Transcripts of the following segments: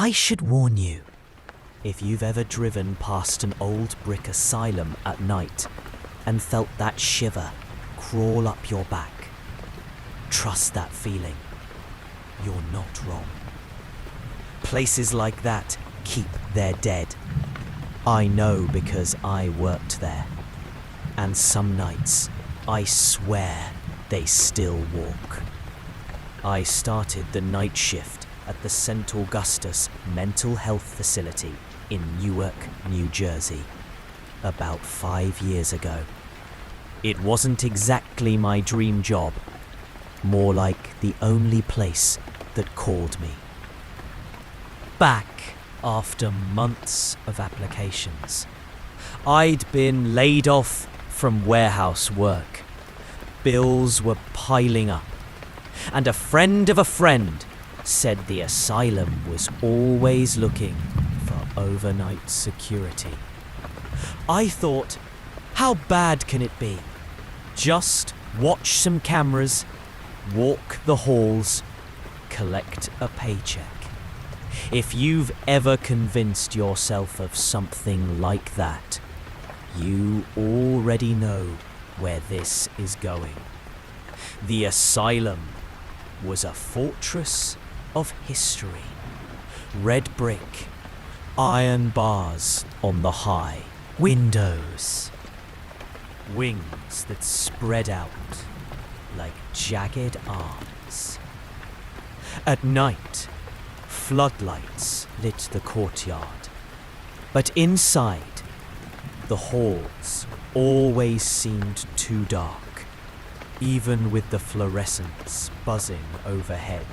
I should warn you, if you've ever driven past an old brick asylum at night and felt that shiver crawl up your back, trust that feeling. You're not wrong. Places like that keep their dead. I know because I worked there. And some nights, I swear, they still walk. I started the night shift at the St. Augustus Mental Health Facility in Newark, New Jersey, about 5 years ago. It wasn't exactly my dream job, more like the only place that called me. Back after months of applications, I'd been laid off from warehouse work. Bills were piling up, and a friend of a friend said the asylum was always looking for overnight security. I thought, how bad can it be? Just watch some cameras, walk the halls, collect a paycheck. If you've ever convinced yourself of something like that, you already know where this is going. The asylum was a fortress of history. Red brick, iron bars on the high windows, wings that spread out like jagged arms. At night, floodlights lit the courtyard, but inside, the halls always seemed too dark, even with the fluorescents buzzing overhead.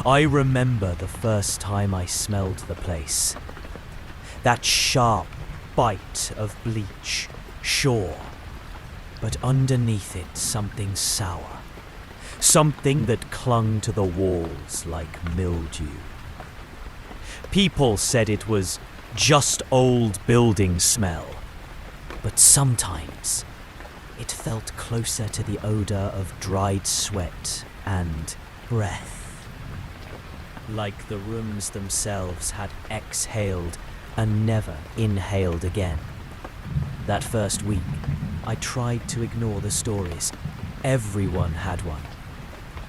I remember the first time I smelled the place. That sharp bite of bleach, sure, but underneath it something sour. Something that clung to the walls like mildew. People said it was just old building smell, but sometimes it felt closer to the odor of dried sweat and breath. Like the rooms themselves had exhaled and never inhaled again. That first week, I tried to ignore the stories. Everyone had one.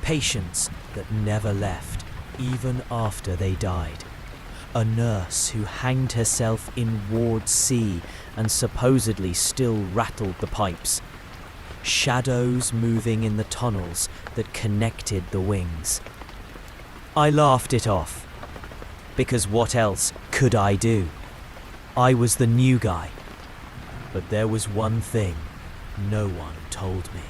Patients that never left, even after they died. A nurse who hanged herself in Ward C and supposedly still rattled the pipes. Shadows moving in the tunnels that connected the wings. I laughed it off, because what else could I do? I was the new guy, but there was one thing no one told me.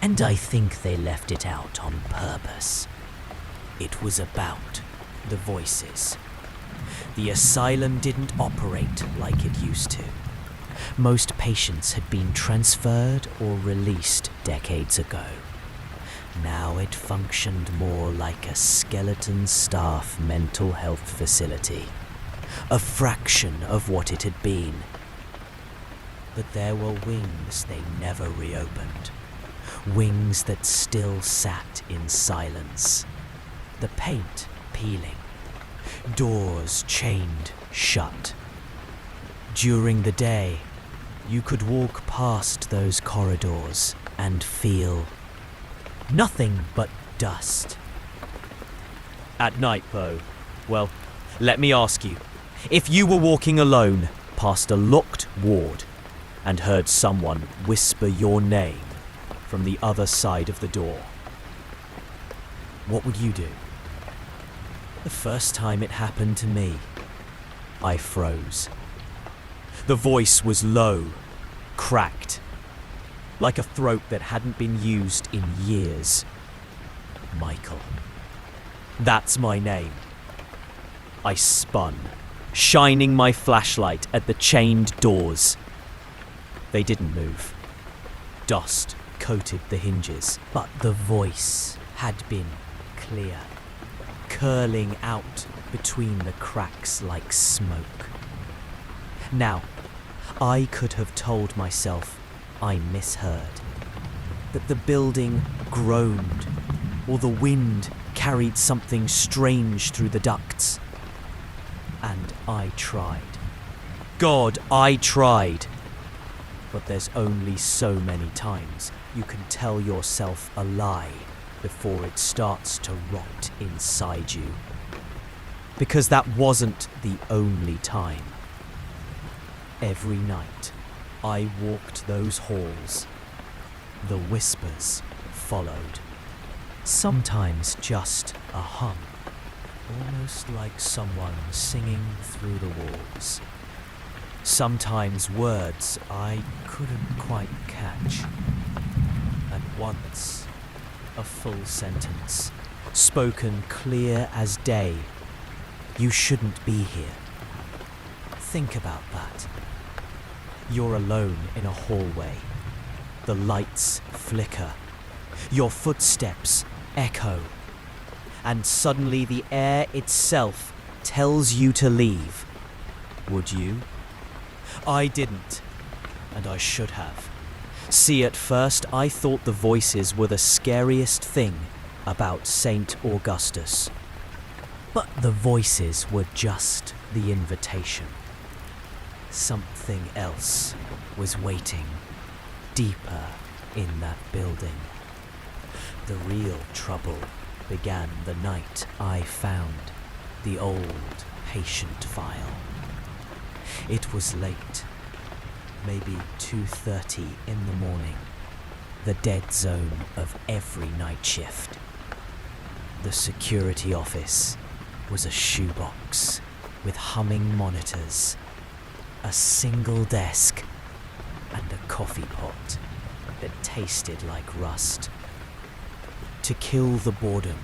And I think they left it out on purpose. It was about the voices. The asylum didn't operate like it used to. Most patients had been transferred or released decades ago. Now it functioned more like a skeleton staff mental health facility. A fraction of what it had been. But there were wings they never reopened. Wings that still sat in silence. The paint peeling. Doors chained shut. During the day, you could walk past those corridors and feel nothing but dust. At night, though, well, let me ask you, if you were walking alone past a locked ward and heard someone whisper your name from the other side of the door, what would you do? The first time it happened to me, I froze. The voice was low, cracked, like a throat that hadn't been used in years. Michael. That's my name. I spun, shining my flashlight at the chained doors. They didn't move. Dust coated the hinges, but the voice had been clear, curling out between the cracks like smoke. Now, I could have told myself I misheard, that the building groaned, or the wind carried something strange through the ducts. And I tried. God, I tried! But there's only so many times you can tell yourself a lie before it starts to rot inside you. Because that wasn't the only time. Every night I walked those halls, the whispers followed. Sometimes just a hum, almost like someone singing through the walls. Sometimes words I couldn't quite catch. And once, a full sentence, spoken clear as day. You shouldn't be here. Think about that. You're alone in a hallway. The lights flicker. Your footsteps echo. And suddenly the air itself tells you to leave. Would you? I didn't, and I should have. See, at first I thought the voices were the scariest thing about St. Augustus. But the voices were just the invitation. Something else was waiting deeper in that building. The real trouble began the night I found the old patient file. It was late, maybe 2:30 in the morning, the dead zone of every night shift. The security office was a shoebox with humming monitors, a single desk, and a coffee pot that tasted like rust. To kill the boredom,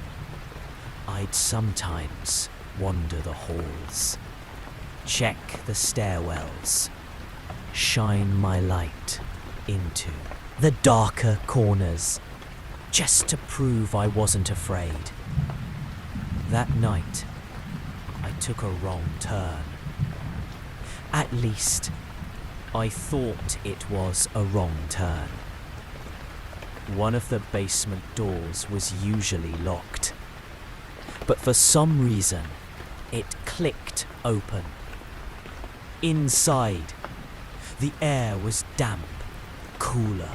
I'd sometimes wander the halls, check the stairwells, shine my light into the darker corners, just to prove I wasn't afraid. That night, I took a wrong turn. At least, I thought it was a wrong turn. One of the basement doors was usually locked, but for some reason, it clicked open. Inside, the air was damp, cooler.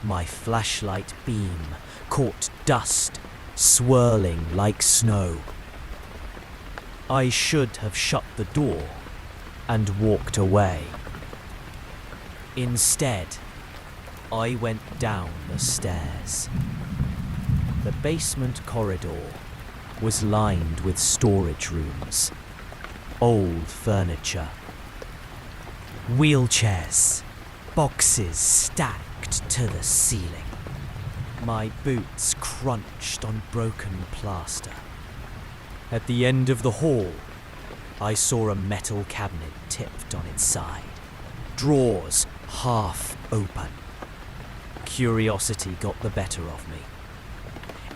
My flashlight beam caught dust swirling like snow. I should have shut the door and walked away. Instead, I went down the stairs. The basement corridor was lined with storage rooms, old furniture, wheelchairs, boxes stacked to the ceiling. My boots crunched on broken plaster. At the end of the hall, I saw a metal cabinet tipped on its side, drawers half open. Curiosity got the better of me.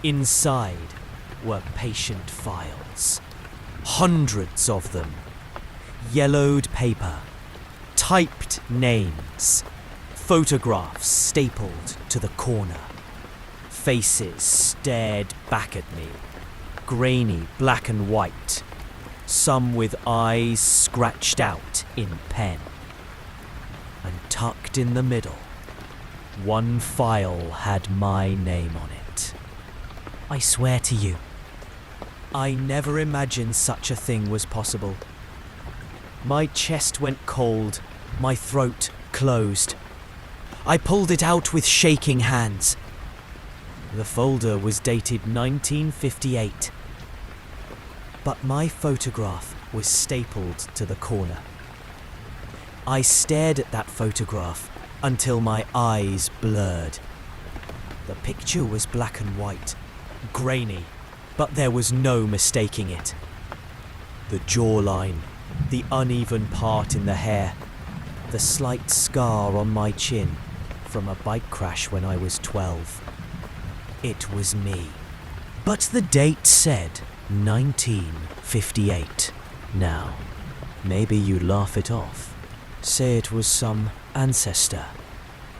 Inside were patient files, hundreds of them, yellowed paper, typed names, photographs stapled to the corner. Faces stared back at me, grainy black and white, some with eyes scratched out in pen. And tucked in the middle, one file had my name on it. I swear to you, I never imagined such a thing was possible. My chest went cold, my throat closed. I pulled it out with shaking hands. The folder was dated 1958, but my photograph was stapled to the corner. I stared at that photograph until my eyes blurred. The picture was black and white, grainy, but there was no mistaking it. The jawline, the uneven part in the hair, the slight scar on my chin from a bike crash when I was 12. It was me. But the date said 1958. Now, maybe you laugh it off. Say it was some ancestor,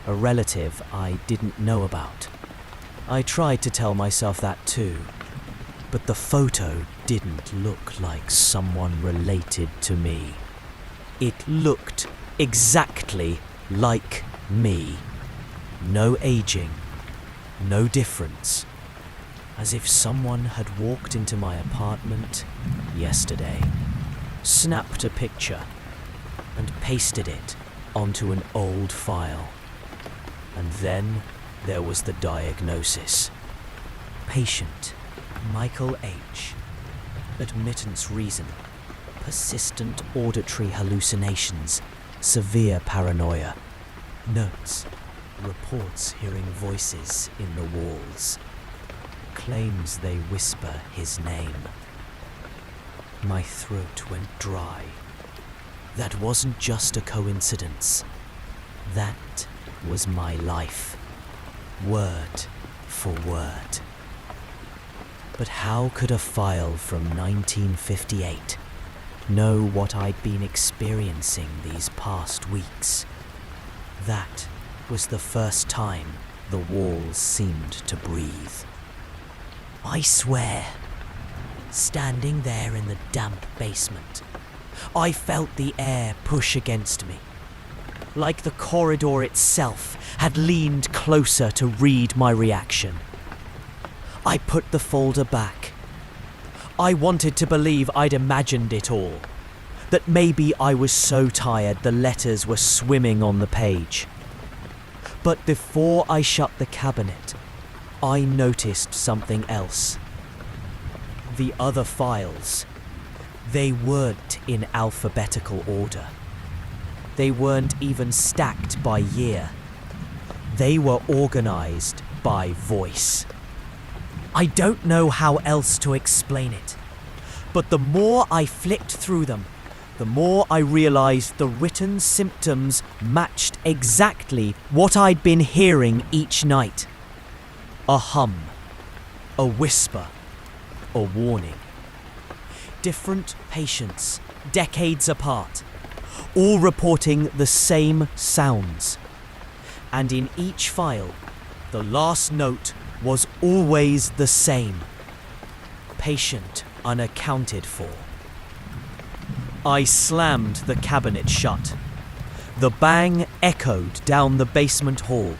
a relative I didn't know about. I tried to tell myself that too, But the photo didn't look like someone related to me. It looked exactly like me. No aging, no difference. As if someone had walked into my apartment yesterday, snapped a picture, and pasted it onto an old file. And then there was the diagnosis. Patient Michael H. Admittance reason: persistent auditory hallucinations, severe paranoia. Notes: reports hearing voices in the walls. Claims they whisper his name. My throat went dry. That wasn't just a coincidence. That was my life. Word for word. But how could a file from 1958 know what I'd been experiencing these past weeks? That was the first time the walls seemed to breathe. I swear, standing there in the damp basement, I felt the air push against me, like the corridor itself had leaned closer to read my reaction. I put the folder back. I wanted to believe I'd imagined it all, that maybe I was so tired the letters were swimming on the page. But before I shut the cabinet, I noticed something else. The other files, they weren't in alphabetical order. They weren't even stacked by year. They were organized by voice. I don't know how else to explain it, but the more I flicked through them, the more I realized the written symptoms matched exactly what I'd been hearing each night. A hum, a whisper, a warning. Different patients, decades apart, all reporting the same sounds. And in each file, the last note was always the same. Patient unaccounted for. I slammed the cabinet shut. The bang echoed down the basement hall,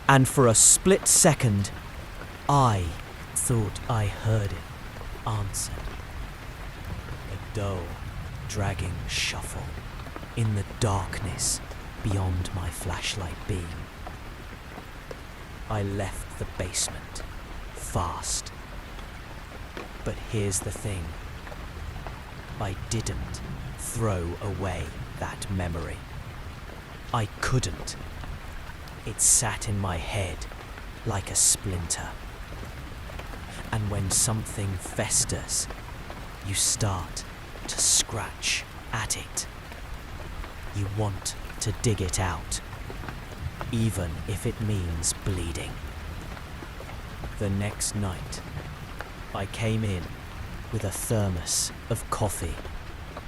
and for a split second, I thought I heard it answer. A dull, dragging shuffle in the darkness beyond my flashlight beam. I left the basement fast. But here's the thing. I didn't throw away that memory. I couldn't. It sat in my head like a splinter. And when something festers, you start to scratch at it. You want to dig it out, even if it means bleeding. The next night, I came in with a thermos of coffee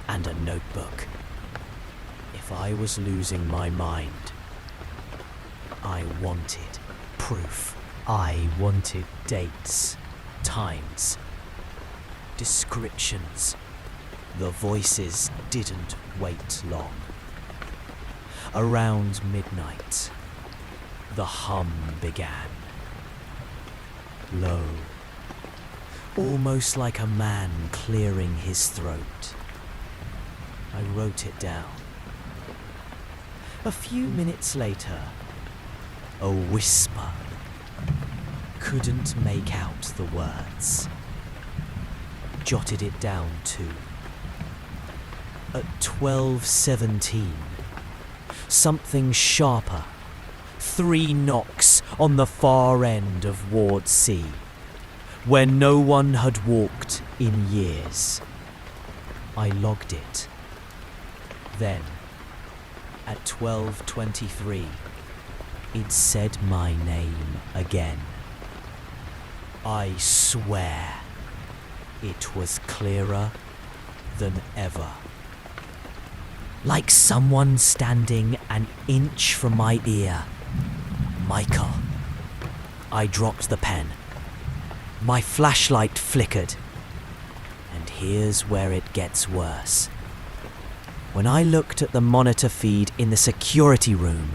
and a notebook. If I was losing my mind, I wanted proof. I wanted dates, times, descriptions. The voices didn't wait long. Around midnight, the hum began. Low, almost like a man clearing his throat. I wrote it down. A few minutes later, a whisper. Couldn't make out the words. Jotted it down too. At 12:17, something sharper. 3 knocks on the far end of Ward C, where no one had walked in years. I logged it. Then, at 12:23, it said my name again. I swear it was clearer than ever. Like someone standing an inch from my ear. Michael. I dropped the pen. My flashlight flickered. And here's where it gets worse. When I looked at the monitor feed in the security room,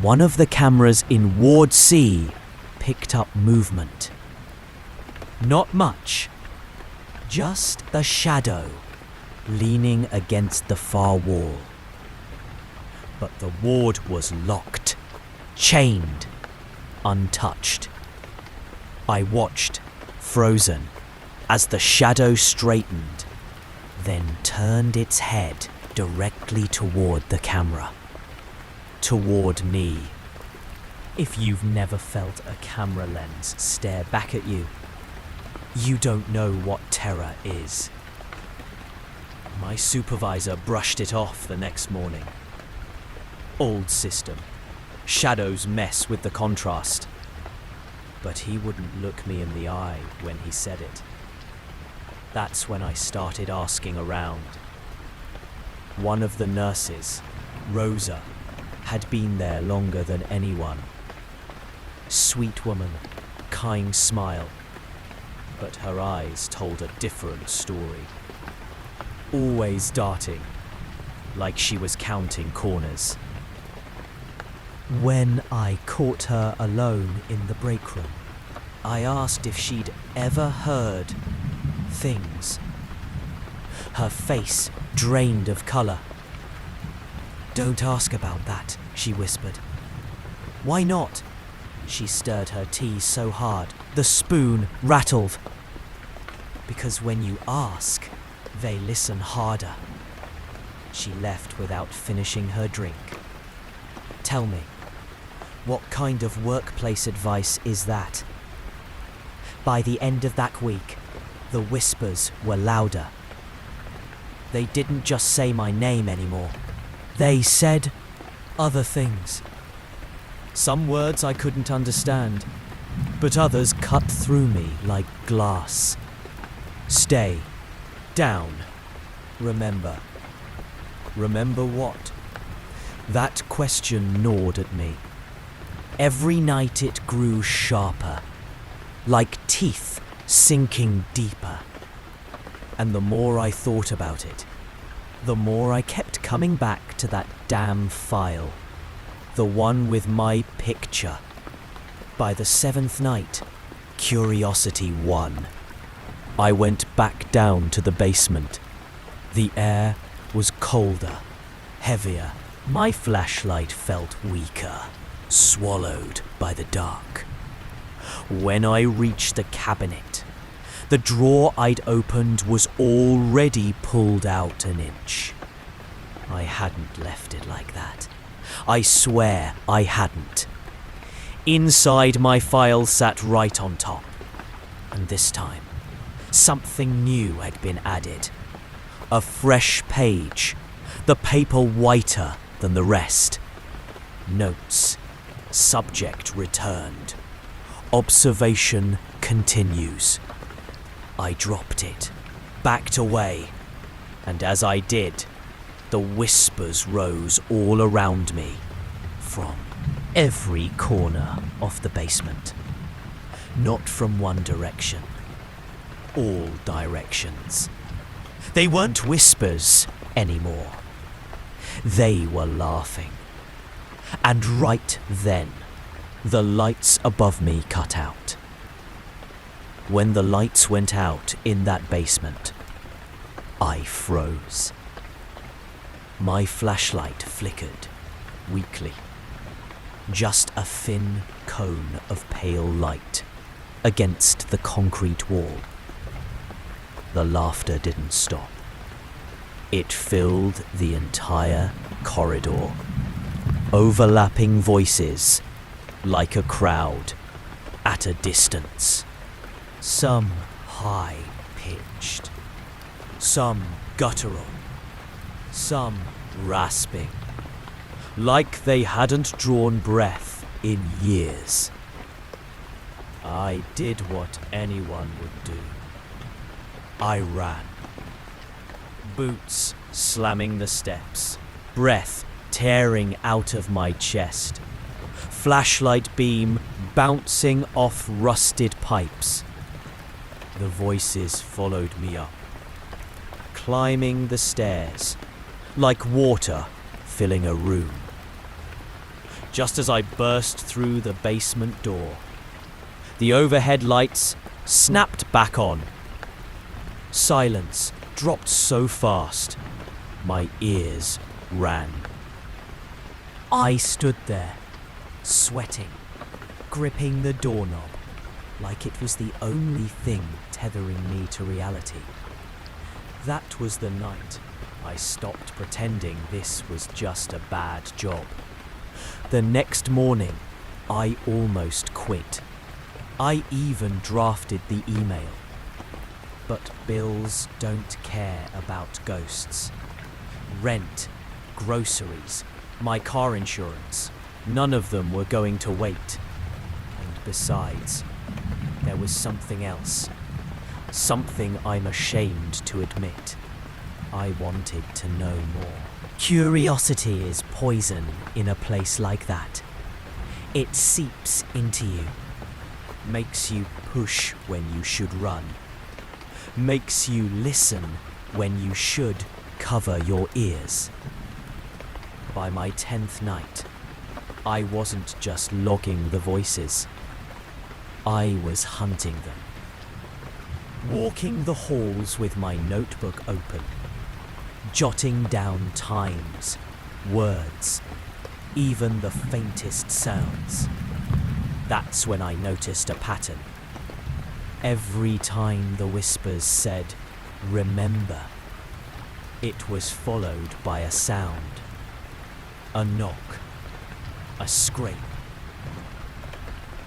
one of the cameras in Ward C picked up movement. Not much, just a shadow leaning against the far wall. But the ward was locked, chained, untouched. I watched, frozen, as the shadow straightened, then turned its head directly toward the camera. Toward me. If you've never felt a camera lens stare back at you, you don't know what terror is. My supervisor brushed it off the next morning. Old system. Shadows mess with the contrast. But he wouldn't look me in the eye when he said it. That's when I started asking around. One of the nurses, Rosa, had been there longer than anyone. Sweet woman, kind smile. But her eyes told a different story. Always darting, like she was counting corners. When I caught her alone in the break room, I asked if she'd ever heard things. Her face drained of colour. "Don't ask about that," she whispered. "Why not?" She stirred her tea so hard, the spoon rattled. "Because when you ask, they listen harder." She left without finishing her drink. "Tell me, what kind of workplace advice is that?" By the end of that week, the whispers were louder. They didn't just say my name anymore. They said other things. Some words I couldn't understand, but others cut through me like glass. Stay. Down. Remember. Remember what? That question gnawed at me. Every night it grew sharper, like teeth sinking deeper. And the more I thought about it, the more I kept coming back to that damn file. The one with my picture. By the 7th night, curiosity won. I went back down to the basement. The air was colder, heavier. My flashlight felt weaker, swallowed by the dark. When I reached the cabinet, the drawer I'd opened was already pulled out an inch. I hadn't left it like that. I swear I hadn't. Inside, my file sat right on top. And this time, something new had been added. A fresh page, the paper whiter than the rest. Notes. Subject returned. Observation continues. I dropped it, backed away, and as I did, the whispers rose all around me, from every corner of the basement. Not from one direction, all directions. They weren't whispers anymore. They were laughing. And right then, the lights above me cut out. When the lights went out in that basement, I froze. My flashlight flickered, weakly. Just a thin cone of pale light against the concrete wall. The laughter didn't stop. It filled the entire corridor. Overlapping voices, like a crowd, at a distance. Some high-pitched, some guttural, some rasping, like they hadn't drawn breath in years. I did what anyone would do. I ran. Boots slamming the steps, breath tearing out of my chest, flashlight beam bouncing off rusted pipes, The voices followed me up, climbing the stairs, like water filling a room. Just as I burst through the basement door, the overhead lights snapped back on. Silence dropped so fast, my ears ran. I stood there, sweating, gripping the doorknob like it was the only thing tethering me to reality. That was the night I stopped pretending this was just a bad job. The next morning, I almost quit. I even drafted the email. But bills don't care about ghosts. Rent, groceries, my car insurance, none of them were going to wait. And besides, there was something else. Something I'm ashamed to admit. I wanted to know more. Curiosity is poison in a place like that. It seeps into you, makes you push when you should run, makes you listen when you should cover your ears. By my 10th night, I wasn't just logging the voices. I was hunting them. Walking the halls with my notebook open, jotting down times, words, even the faintest sounds. That's when I noticed a pattern. Every time the whispers said, "Remember," it was followed by a sound. A knock, a scrape,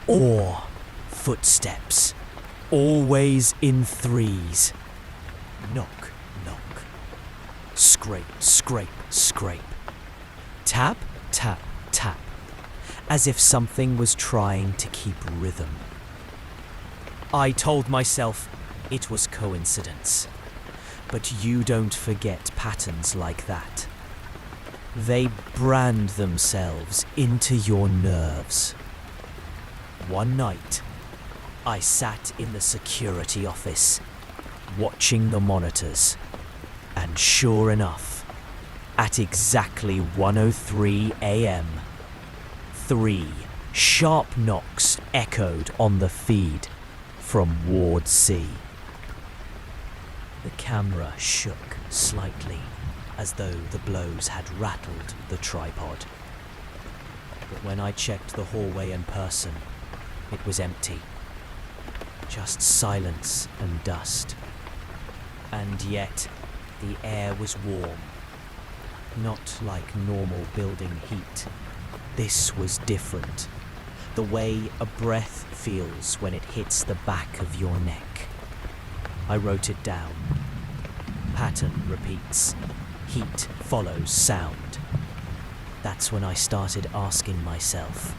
or footsteps, always in threes. Knock, knock. Scrape, scrape, scrape. Tap, tap, tap. As if something was trying to keep rhythm. I told myself it was coincidence. But you don't forget patterns like that. They brand themselves into your nerves. One night, I sat in the security office, watching the monitors, and sure enough, at exactly 1:03 a.m., 3 sharp knocks echoed on the feed from Ward C. The camera shook slightly, as though the blows had rattled the tripod. But when I checked the hallway in person, it was empty. Just silence and dust. And yet, the air was warm. Not like normal building heat. This was different. The way a breath feels when it hits the back of your neck. I wrote it down. Pattern repeats. Heat follows sound. That's when I started asking myself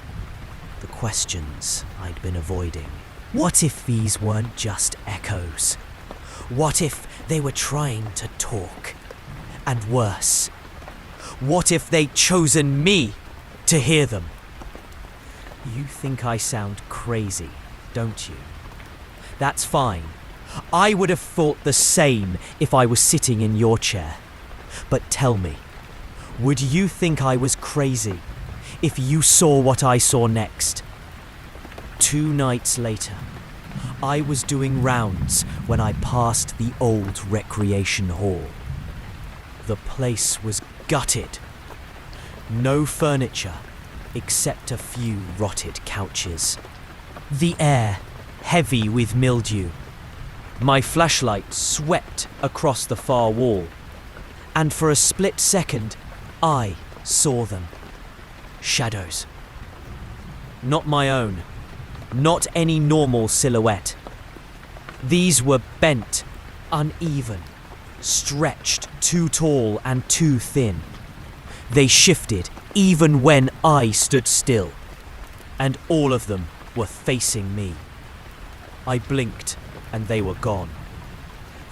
the questions I'd been avoiding. What if these weren't just echoes? What if they were trying to talk? And worse, what if they'd chosen me to hear them? You think I sound crazy, don't you? That's fine. I would have thought the same if I was sitting in your chair. But tell me, would you think I was crazy if you saw what I saw next? 2 nights later, I was doing rounds when I passed the old recreation hall. The place was gutted. No furniture except a few rotted couches. The air heavy with mildew. My flashlight swept across the far wall, and for a split second, I saw them. Shadows. Not my own. Not any normal silhouette. These were bent, uneven, stretched, too tall and too thin. They shifted even when I stood still, and all of them were facing me. I blinked and they were gone.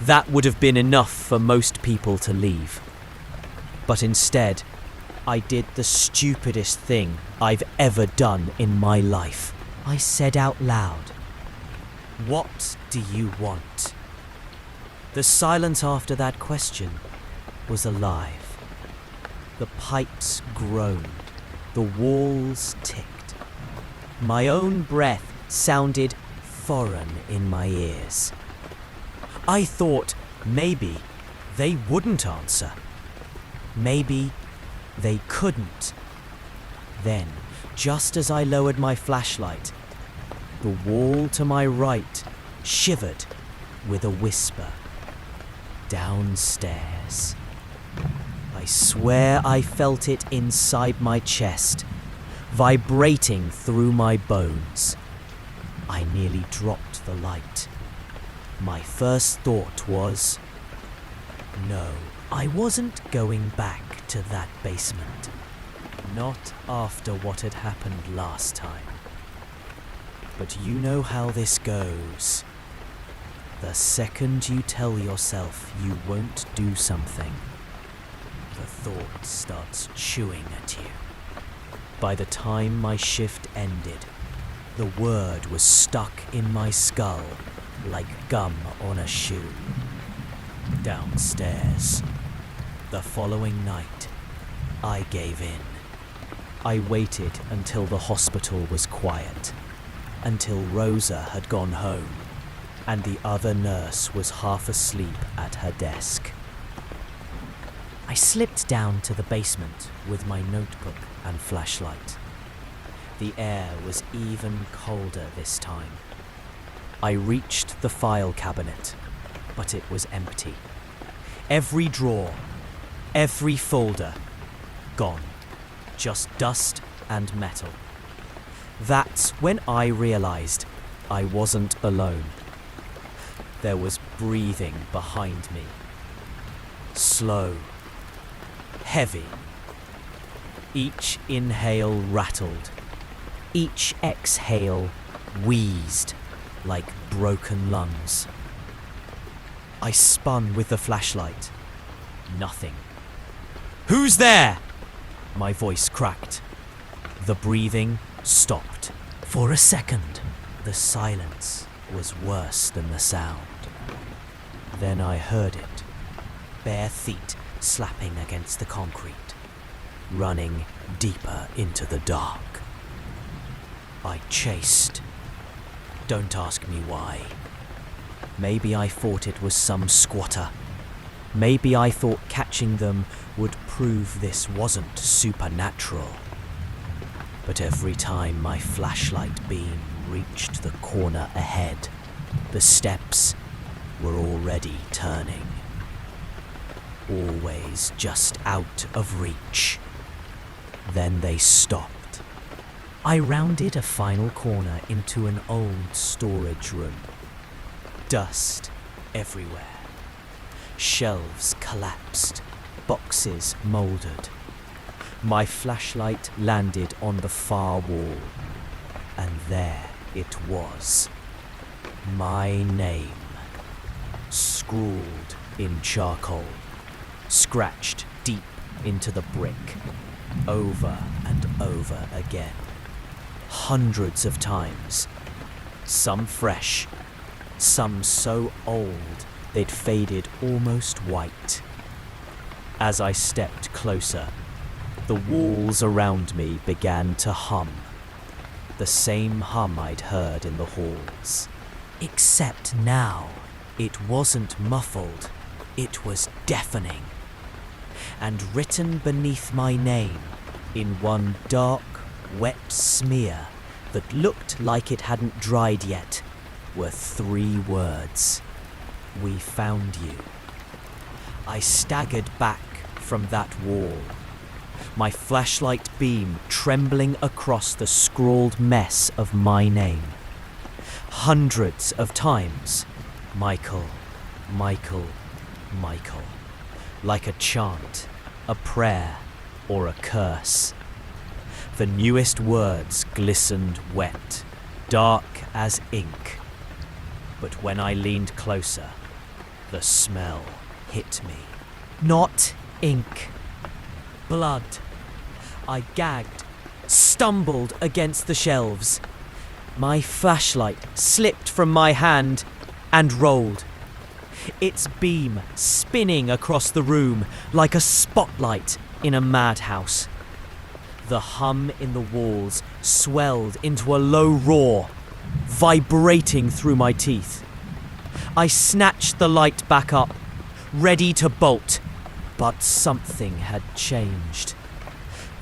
That would have been enough for most people to leave. But instead, I did the stupidest thing I've ever done in my life. I said out loud, What do you want? The silence after that question was alive. The pipes groaned, the walls ticked. My own breath sounded foreign in my ears. I thought maybe they wouldn't answer. Maybe they couldn't. Then, just as I lowered my flashlight, the wall to my right shivered with a whisper. Downstairs. I swear I felt it inside my chest, vibrating through my bones. I nearly dropped the light. My first thought was, no, I wasn't going back to that basement. Not after what had happened last time. But you know how this goes. The second you tell yourself you won't do something, the thought starts chewing at you. By the time my shift ended, the word was stuck in my skull like gum on a shoe. Downstairs. The following night, I gave in. I waited until the hospital was quiet, until Rosa had gone home, and the other nurse was half asleep at her desk. I slipped down to the basement with my notebook and flashlight. The air was even colder this time. I reached the file cabinet, but it was empty. Every drawer, every folder, gone. Just dust and metal. That's when I realized I wasn't alone. There was breathing behind me. Slow. Heavy. Each inhale rattled. Each exhale wheezed like broken lungs. I spun with the flashlight. Nothing. Who's there? My voice cracked. The breathing stopped. For a second, the silence was worse than the sound. Then I heard it. Bare feet slapping against the concrete, running deeper into the dark. I chased. Don't ask me why. Maybe I thought it was some squatter. Maybe I thought catching them would prove this wasn't supernatural. But every time my flashlight beam reached the corner ahead, the steps were already turning. Always just out of reach. Then they stopped. I rounded a final corner into an old storage room. Dust everywhere. Shelves collapsed, boxes mouldered. My flashlight landed on the far wall, and there it was. My name, scrawled in charcoal, scratched deep into the brick, over and over again. Hundreds of times. Some fresh, some so old they'd faded almost white. As I stepped closer, the walls around me began to hum. The same hum I'd heard in the halls. Except now, it wasn't muffled, it was deafening. And written beneath my name, in one dark, wet smear that looked like it hadn't dried yet, were 3 words. We found you. I staggered back from that wall, my flashlight beam trembling across the scrawled mess of my name. Hundreds of times, Michael, Michael, Michael, like a chant, a prayer, or a curse. The newest words glistened wet, dark as ink. But when I leaned closer, the smell hit me. Not ink. Blood. I gagged, stumbled against the shelves. My flashlight slipped from my hand and rolled, its beam spinning across the room like a spotlight in a madhouse. The hum in the walls swelled into a low roar, vibrating through my teeth. I snatched the light back up, ready to bolt, but something had changed.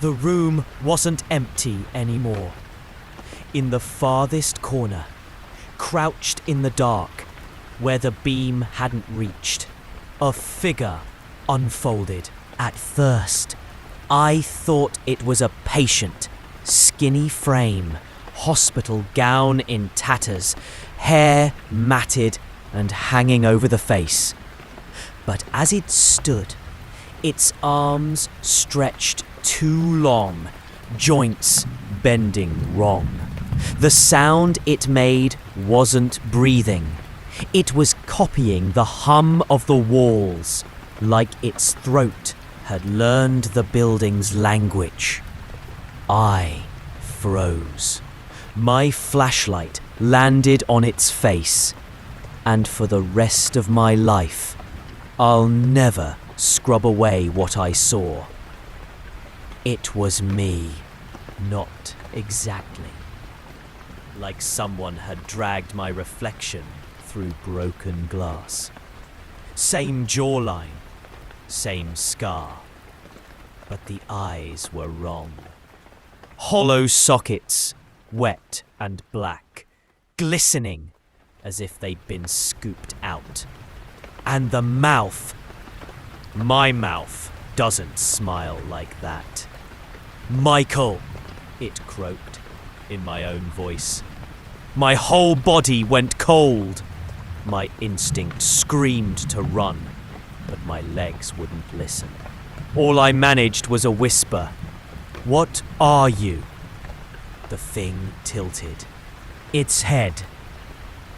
The room wasn't empty anymore. In the farthest corner, crouched in the dark, where the beam hadn't reached, a figure unfolded. At first, I thought it was a patient, skinny frame, hospital gown in tatters, hair matted and hanging over the face. But as it stood, its arms stretched too long, joints bending wrong. The sound it made wasn't breathing. It was copying the hum of the walls, like its throat had learned the building's language. I froze. My flashlight landed on its face, and for the rest of my life, I'll never scrub away what I saw. It was me, not exactly. Like someone had dragged my reflection through broken glass. Same jawline, same scar, but the eyes were wrong. Hollow sockets, wet and black, glistening as if they'd been scooped out. And the mouth, my mouth doesn't smile like that. Michael, it croaked in my own voice. My whole body went cold. My instinct screamed to run, but my legs wouldn't listen. All I managed was a whisper. What are you? The thing tilted, its head,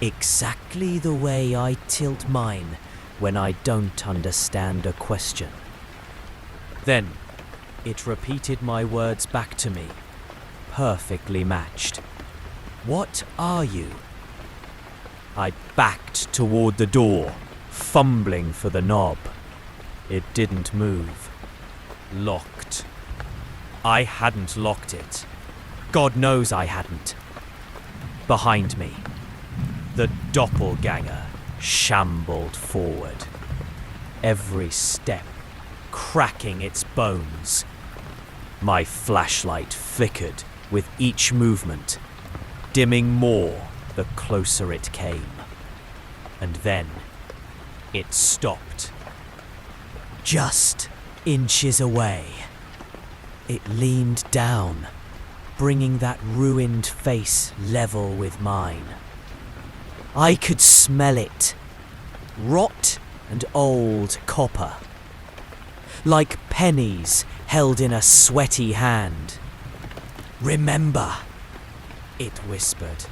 exactly the way I tilt mine when I don't understand a question. Then it repeated my words back to me, perfectly matched. What are you? I backed toward the door, fumbling for the knob. It didn't move. Locked. I hadn't locked it. God knows I hadn't. Behind me, the doppelganger shambled forward, every step cracking its bones. My flashlight flickered with each movement, dimming more the closer it came. And then it stopped. Just inches away. It leaned down, bringing that ruined face level with mine. I could smell it. Rot and old copper. Like pennies held in a sweaty hand. Remember, it whispered.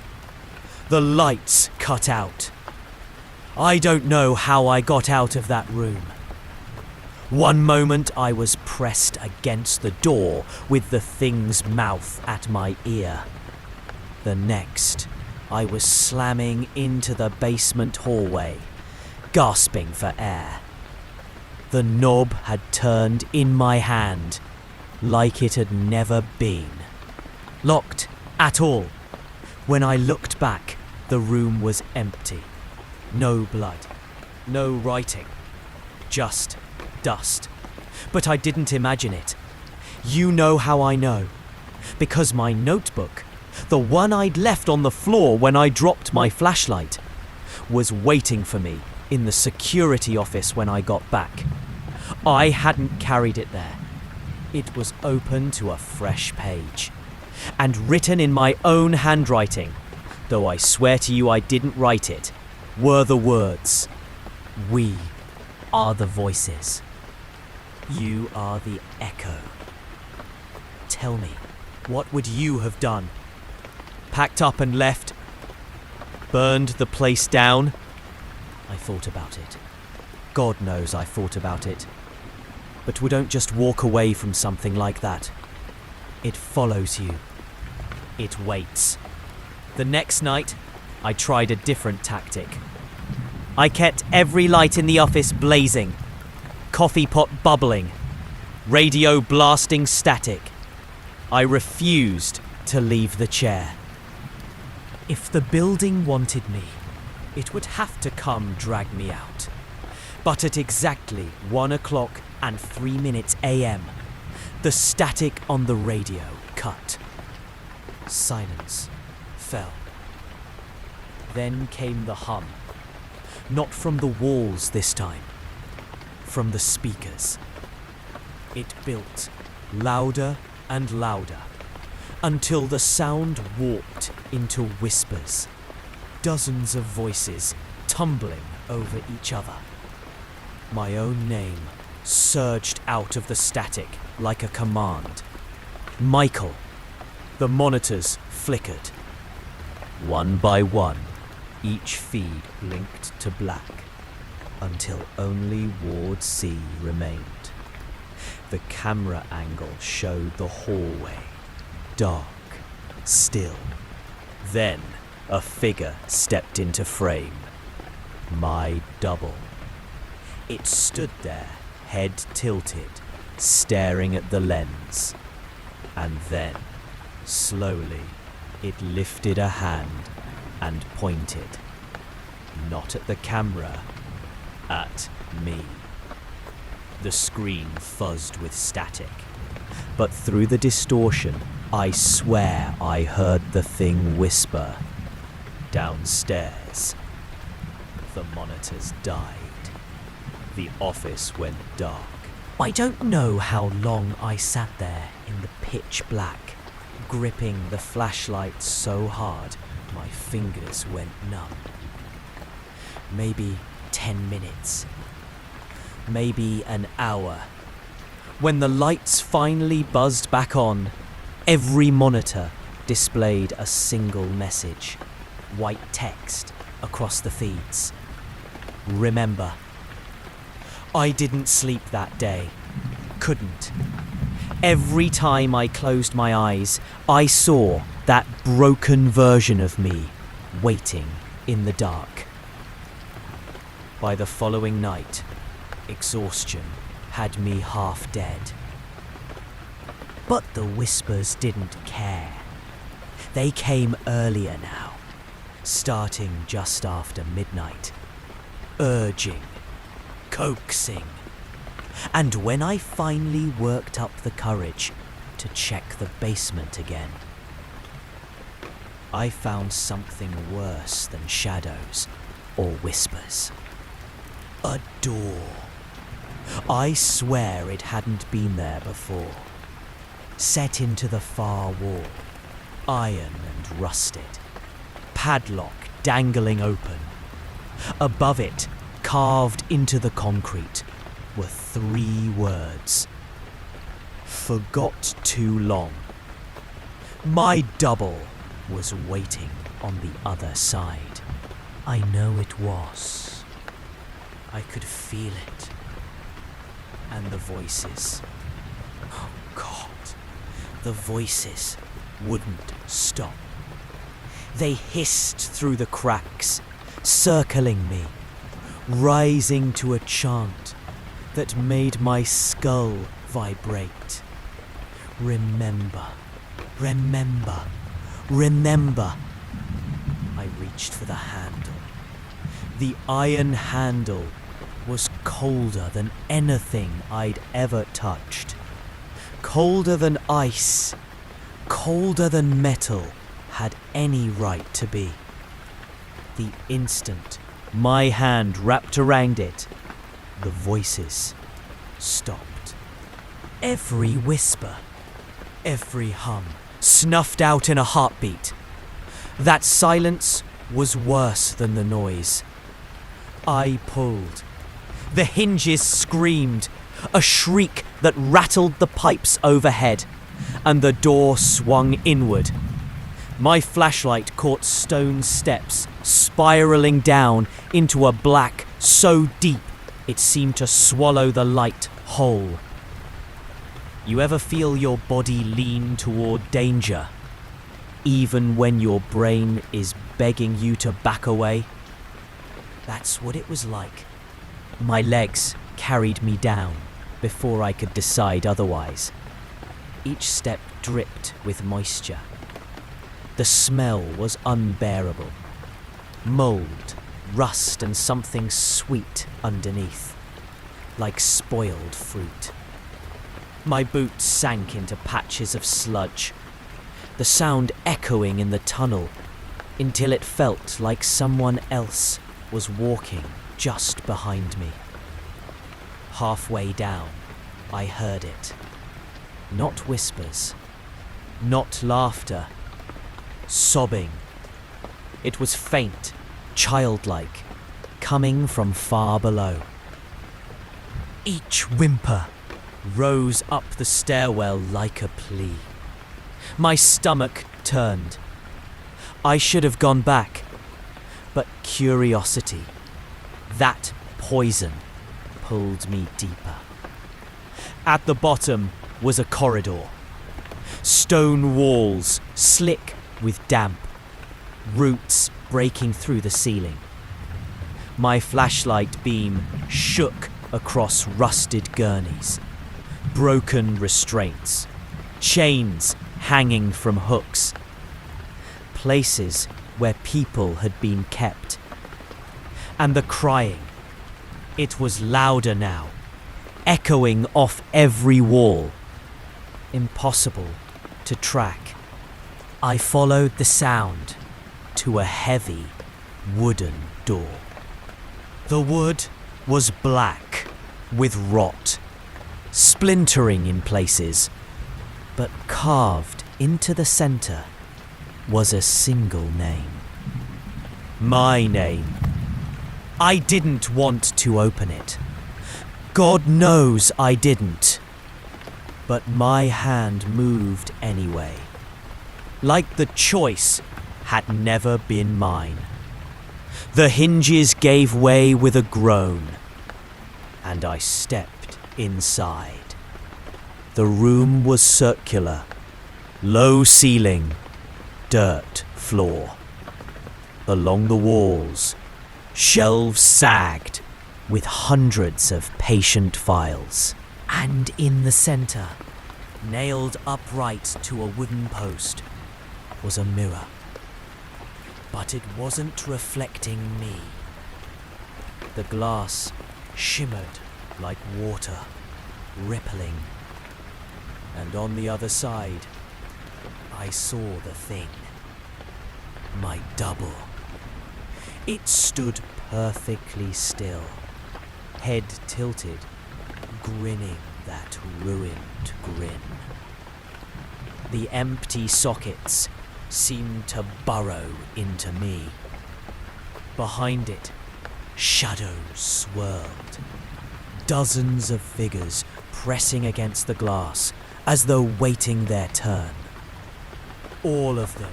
The lights cut out. I don't know how I got out of that room. One moment I was pressed against the door with the thing's mouth at my ear. The next, I was slamming into the basement hallway, gasping for air. The knob had turned in my hand, like it had never been. Locked at all. When I looked back, the room was empty. No blood, no writing, just dust. But I didn't imagine it. You know how I know. Because my notebook, the one I'd left on the floor when I dropped my flashlight, was waiting for me in the security office when I got back. I hadn't carried it there. It was open to a fresh page, and written in my own handwriting, though I swear to you I didn't write it, were the words, "We are the voices. You are the echo. Tell me, what would you have done? Packed up and left? Burned the place down?" I thought about it. God knows I thought about it. But we don't just walk away from something like that. It follows you. It waits. The next night, I tried a different tactic. I kept every light in the office blazing, coffee pot bubbling, radio blasting static. I refused to leave the chair. If the building wanted me, it would have to come drag me out. But at exactly 1:03 a.m, the static on the radio cut. Silence fell. Then came the hum. Not from the walls this time, from the speakers. It built louder and louder until the sound warped into whispers, dozens of voices tumbling over each other. My own name surged out of the static like a command. Michael. The monitors flickered. One by one, each feed blinked to black until only Ward C remained. The camera angle showed the hallway, dark, still. Then a figure stepped into frame. My double. It stood there, head tilted, staring at the lens. And then, slowly, it lifted a hand and pointed. Not at the camera, at me. The screen fuzzed with static, but through the distortion, I swear I heard the thing whisper. Downstairs. The monitors died. The office went dark. I don't know how long I sat there in the pitch black, gripping the flashlight so hard my fingers went numb. Maybe 10 minutes. Maybe an hour. When the lights finally buzzed back on, every monitor displayed a single message, white text across the feeds. Remember. I didn't sleep that day. Couldn't. Every time I closed my eyes, I saw that broken version of me waiting in the dark. By the following night, exhaustion had me half dead. But the whispers didn't care. They came earlier now, starting just after midnight, urging, coaxing. And when I finally worked up the courage to check the basement again, I found something worse than shadows or whispers. A door. I swear it hadn't been there before. Set into the far wall, iron and rusted. Padlock dangling open. Above it, carved into the concrete, were 3 words. Forgot too long. My double was waiting on the other side. I know it was. I could feel it. And the voices. Oh God. The voices wouldn't stop. They hissed through the cracks, circling me, rising to a chant that made my skull vibrate. Remember, remember, remember. I reached for the handle. The iron handle was colder than anything I'd ever touched. Colder than ice, colder than metal had any right to be. The instant my hand wrapped around it, the voices stopped. Every whisper, every hum, snuffed out in a heartbeat. That silence was worse than the noise. I pulled. The hinges screamed, a shriek that rattled the pipes overhead, and the door swung inward. My flashlight caught stone steps spiraling down into a black so deep it seemed to swallow the light whole. You ever feel your body lean toward danger? even when your brain is begging you to back away. That's what it was like. My legs carried me down before I could decide otherwise. Each step dripped with moisture. The smell was unbearable. Mold, rust, and something sweet underneath, like spoiled fruit. My boots sank into patches of sludge, the sound echoing in the tunnel until it felt like someone else was walking just behind me. Halfway down, I heard it. Not whispers, not laughter, sobbing. It was faint, childlike, coming from far below. Each whimper rose up the stairwell like a plea. My stomach turned. I should have gone back, but curiosity, that poison, pulled me deeper. At the bottom was a corridor. Stone walls, slick with damp, roots breaking through the ceiling. My flashlight beam shook across rusted gurneys, broken restraints, chains hanging from hooks, places where people had been kept. And the crying, it was louder now, echoing off every wall. Impossible to track. I followed the sound to a heavy wooden door. The wood was black with rot, splintering in places, but carved into the center was a single name. My name. I didn't want to open it. God knows I didn't. But my hand moved anyway, like the choice had never been mine. The hinges gave way with a groan, and I stepped inside. The room was circular, low ceiling, dirt floor. Along the walls, shelves sagged with hundreds of patient files. And in the center, nailed upright to a wooden post, was a mirror. But it wasn't reflecting me. The glass shimmered like water, rippling. And on the other side, I saw the thing. My double. It stood perfectly still, head tilted, grinning that ruined grin. The empty sockets seemed to burrow into me. Behind it, shadows swirled. Dozens of figures pressing against the glass as though waiting their turn. All of them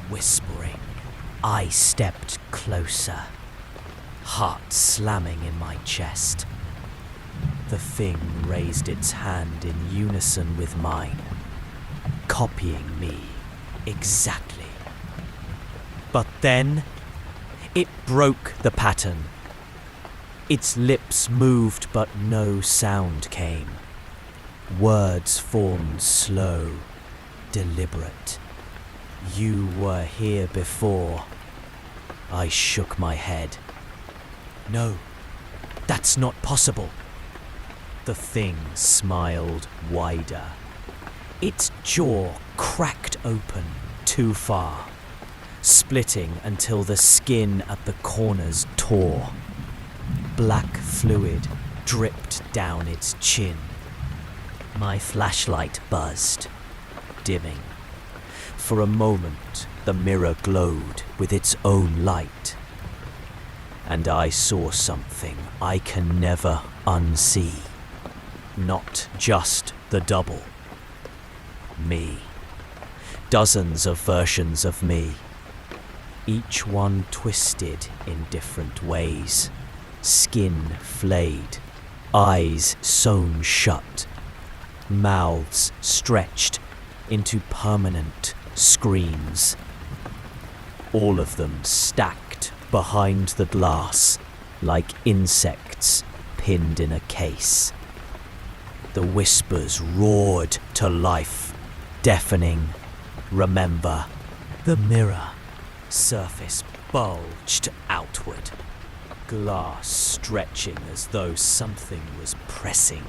whispering. I stepped closer, heart slamming in my chest. The thing raised its hand in unison with mine, copying me exactly. But then, it broke the pattern. Its lips moved, but no sound came. Words formed slow, deliberate. You were here before. I shook my head. No, that's not possible. The thing smiled wider. Its jaw cracked open too far, splitting until the skin at the corners tore. Black fluid dripped down its chin. My flashlight buzzed, dimming. For a moment, the mirror glowed with its own light. And I saw something I can never unsee. Not just the double. Me. Dozens of versions of me. Each one twisted in different ways. Skin flayed. Eyes sewn shut. Mouths stretched into permanent, screams. All of them stacked behind the glass like insects pinned in a case. The whispers roared to life, deafening. Remember, the mirror surface bulged outward, glass stretching as though something was pressing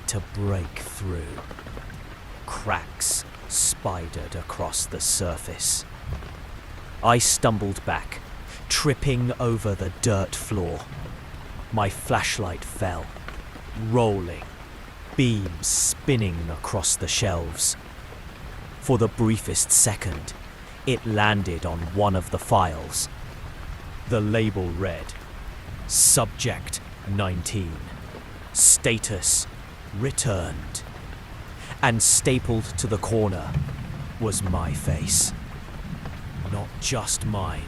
to break through. Cracks spidered across the surface. I stumbled back, tripping over the dirt floor. My flashlight fell, rolling, beams spinning across the shelves. For the briefest second, it landed on one of the files. The label read, Subject 19, Status Returned. And stapled to the corner was my face. Not just mine.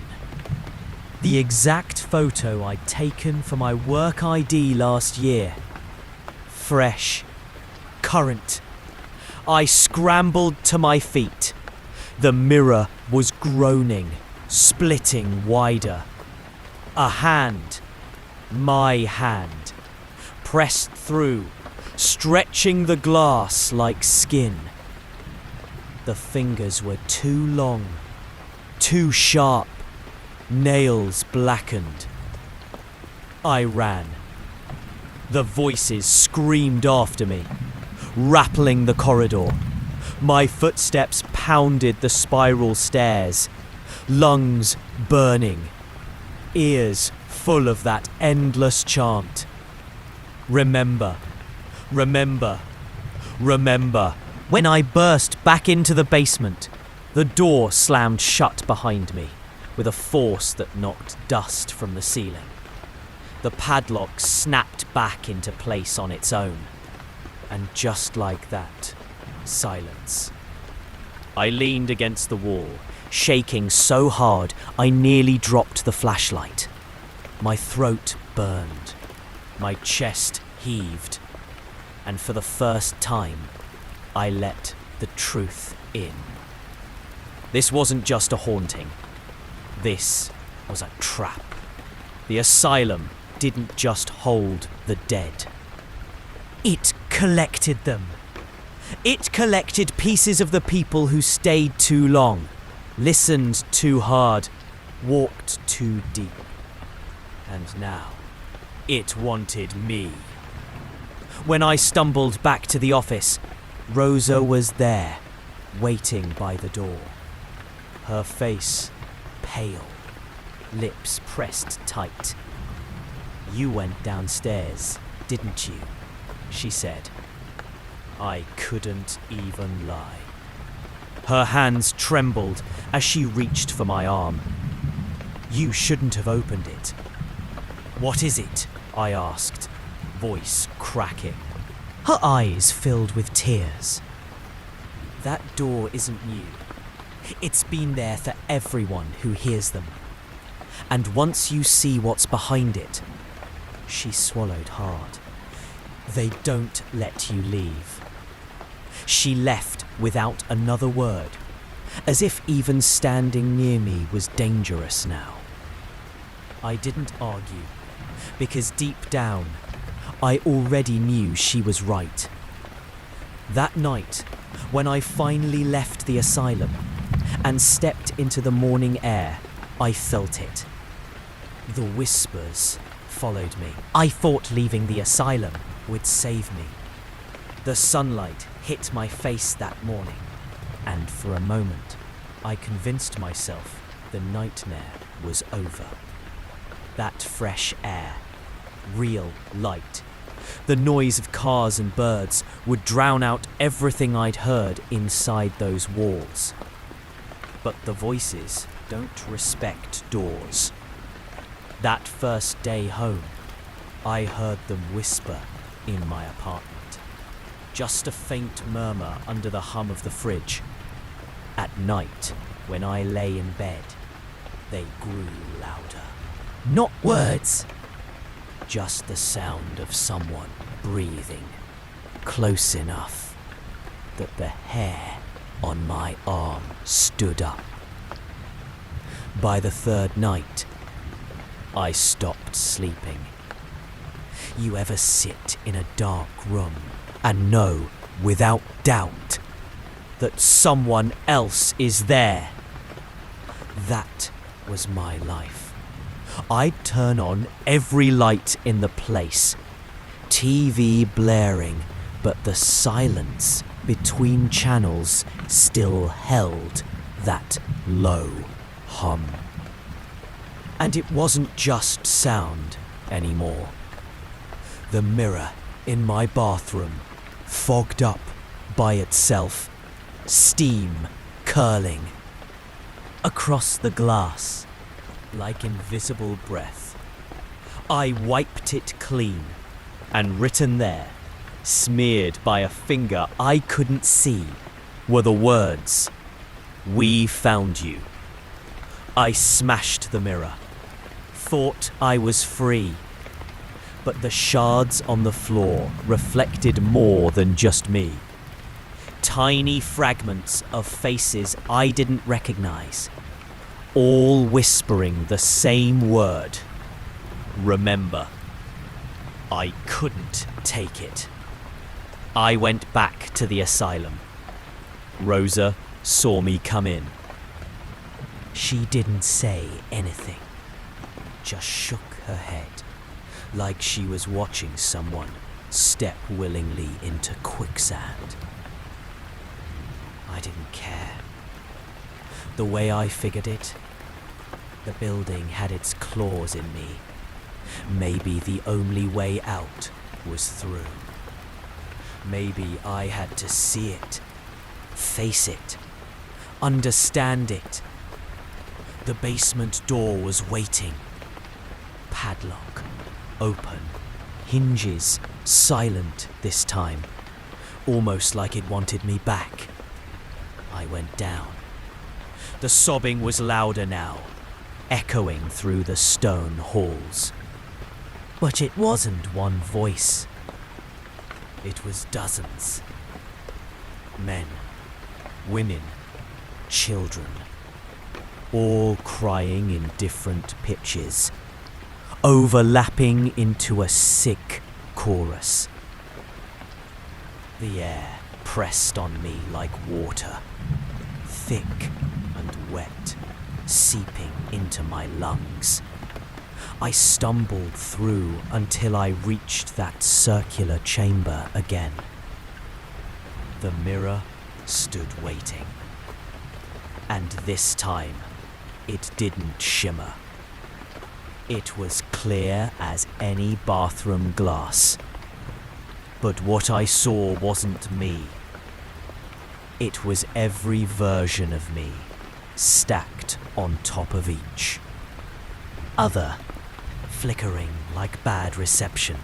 The exact photo I'd taken for my work ID last year. Fresh. Current. I scrambled to my feet. The mirror was groaning, splitting wider. A hand, my hand, pressed through, stretching the glass like skin. The fingers were too long, too sharp, nails blackened. I ran. The voices screamed after me, rattling the corridor. My footsteps pounded the spiral stairs, lungs burning, ears full of that endless chant. Remember, remember, remember. When I burst back into the basement, the door slammed shut behind me with a force that knocked dust from the ceiling. The padlock snapped back into place on its own. And just like that, silence. I leaned against the wall, shaking so hard I nearly dropped the flashlight. My throat burned. My chest heaved. And for the first time, I let the truth in. This wasn't just a haunting. This was a trap. The asylum didn't just hold the dead. It collected them. It collected pieces of the people who stayed too long, listened too hard, walked too deep. And now, it wanted me. When I stumbled back to the office, Rosa was there, waiting by the door. Her face pale, lips pressed tight. "You went downstairs, didn't you?" she said. I couldn't even lie. Her hands trembled as she reached for my arm. "You shouldn't have opened it." "What is it?" I asked, voice cracking. Her eyes filled with tears. "That door isn't new. It's been there for everyone who hears them. And once you see what's behind it," she swallowed hard, "they don't let you leave." She left without another word, as if even standing near me was dangerous now. I didn't argue, because deep down, I already knew she was right. That night, when I finally left the asylum and stepped into the morning air, I felt it. The whispers followed me. I thought leaving the asylum would save me. The sunlight hit my face that morning, and for a moment, I convinced myself the nightmare was over. That fresh air, real light, the noise of cars and birds would drown out everything I'd heard inside those walls. But the voices don't respect doors. That first day home, I heard them whisper in my apartment. Just a faint murmur under the hum of the fridge. At night, when I lay in bed, they grew louder. Not words, just the sound of someone breathing, close enough that the hair on my arm stood up. By the third night, I stopped sleeping. You ever sit in a dark room and know without doubt that someone else is there? That was my life. I'd turn on every light in the place, TV blaring, but the silence between channels still held that low hum. And it wasn't just sound anymore. The mirror in my bathroom fogged up by itself, steam curling across the glass like invisible breath. I wiped it clean, and written there, smeared by a finger I couldn't see, were the words, "We found you." I smashed the mirror, thought I was free, but the shards on the floor reflected more than just me. Tiny fragments of faces I didn't recognize, all whispering the same word, remember. I couldn't take it. I went back to the asylum. Rosa saw me come in. She didn't say anything, just shook her head like she was watching someone step willingly into quicksand. I didn't care. The way I figured it, the building had its claws in me. Maybe the only way out was through. Maybe I had to see it, face it, understand it. The basement door was waiting. Padlock, open, hinges silent this time, almost like it wanted me back. I went down. The sobbing was louder now, echoing through the stone halls. But it wasn't one voice. It was dozens. Men, women, children, all crying in different pitches, overlapping into a sick chorus. The air pressed on me like water, thick and wet, seeping into my lungs. I stumbled through until I reached that circular chamber again. The mirror stood waiting. And this time, it didn't shimmer. It was clear as any bathroom glass. But what I saw wasn't me. It was every version of me, stacked on top of each. Other, flickering like bad reception.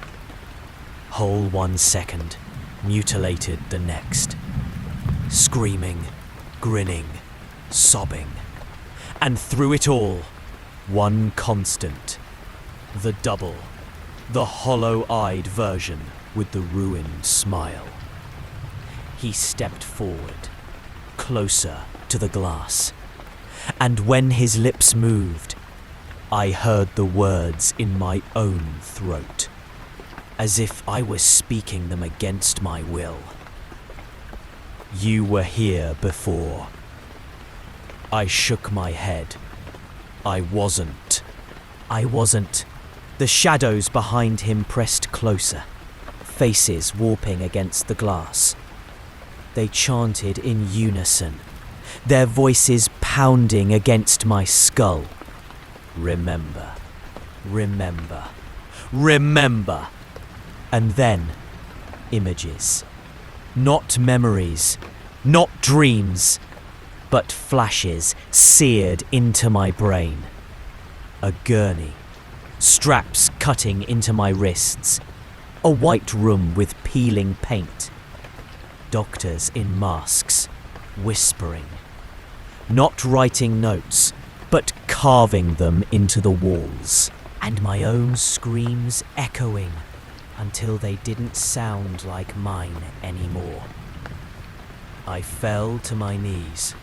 Whole 1 second, mutilated the next. Screaming, grinning, sobbing. And through it all, one constant. The double, the hollow-eyed version with the ruined smile. He stepped forward, closer to the glass. And when his lips moved, I heard the words in my own throat, as if I was speaking them against my will. You were here before. I shook my head. I wasn't. The shadows behind him pressed closer, faces warping against the glass. They chanted in unison, their voices pounding against my skull. Remember, remember, remember. And then, images. Not memories, not dreams, but flashes seared into my brain. A gurney, straps cutting into my wrists, a white room with peeling paint, doctors in masks, whispering, not writing notes, but carving them into the walls, and my own screams echoing until they didn't sound like mine anymore. I fell to my knees,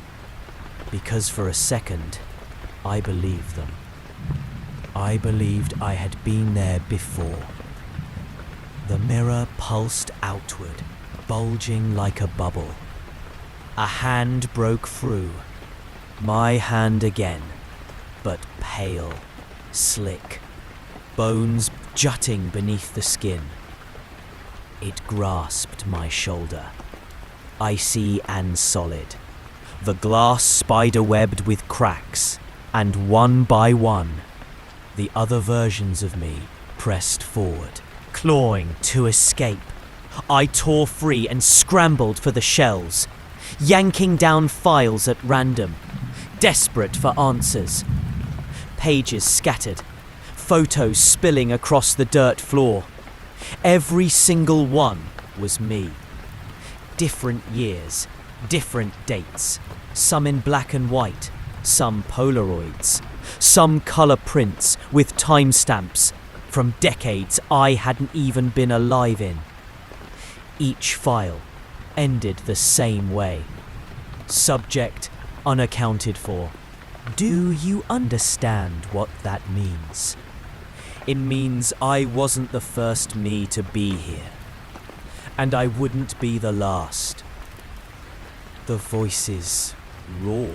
because for a second, I believed them. I believed I had been there before. The mirror pulsed outward, bulging like a bubble. A hand broke through. My hand again, but pale, slick, bones jutting beneath the skin. It grasped my shoulder, icy and solid, the glass spider-webbed with cracks, and one by one, the other versions of me pressed forward, clawing to escape. I tore free and scrambled for the shelves, yanking down files at random, desperate for answers. Pages scattered, photos spilling across the dirt floor. Every single one was me. Different years, different dates, some in black and white, some Polaroids, some colour prints with timestamps from decades I hadn't even been alive in. Each file ended the same way. Subject unaccounted for. Do you understand what that means? It means I wasn't the first me to be here, and I wouldn't be the last. The voices roared.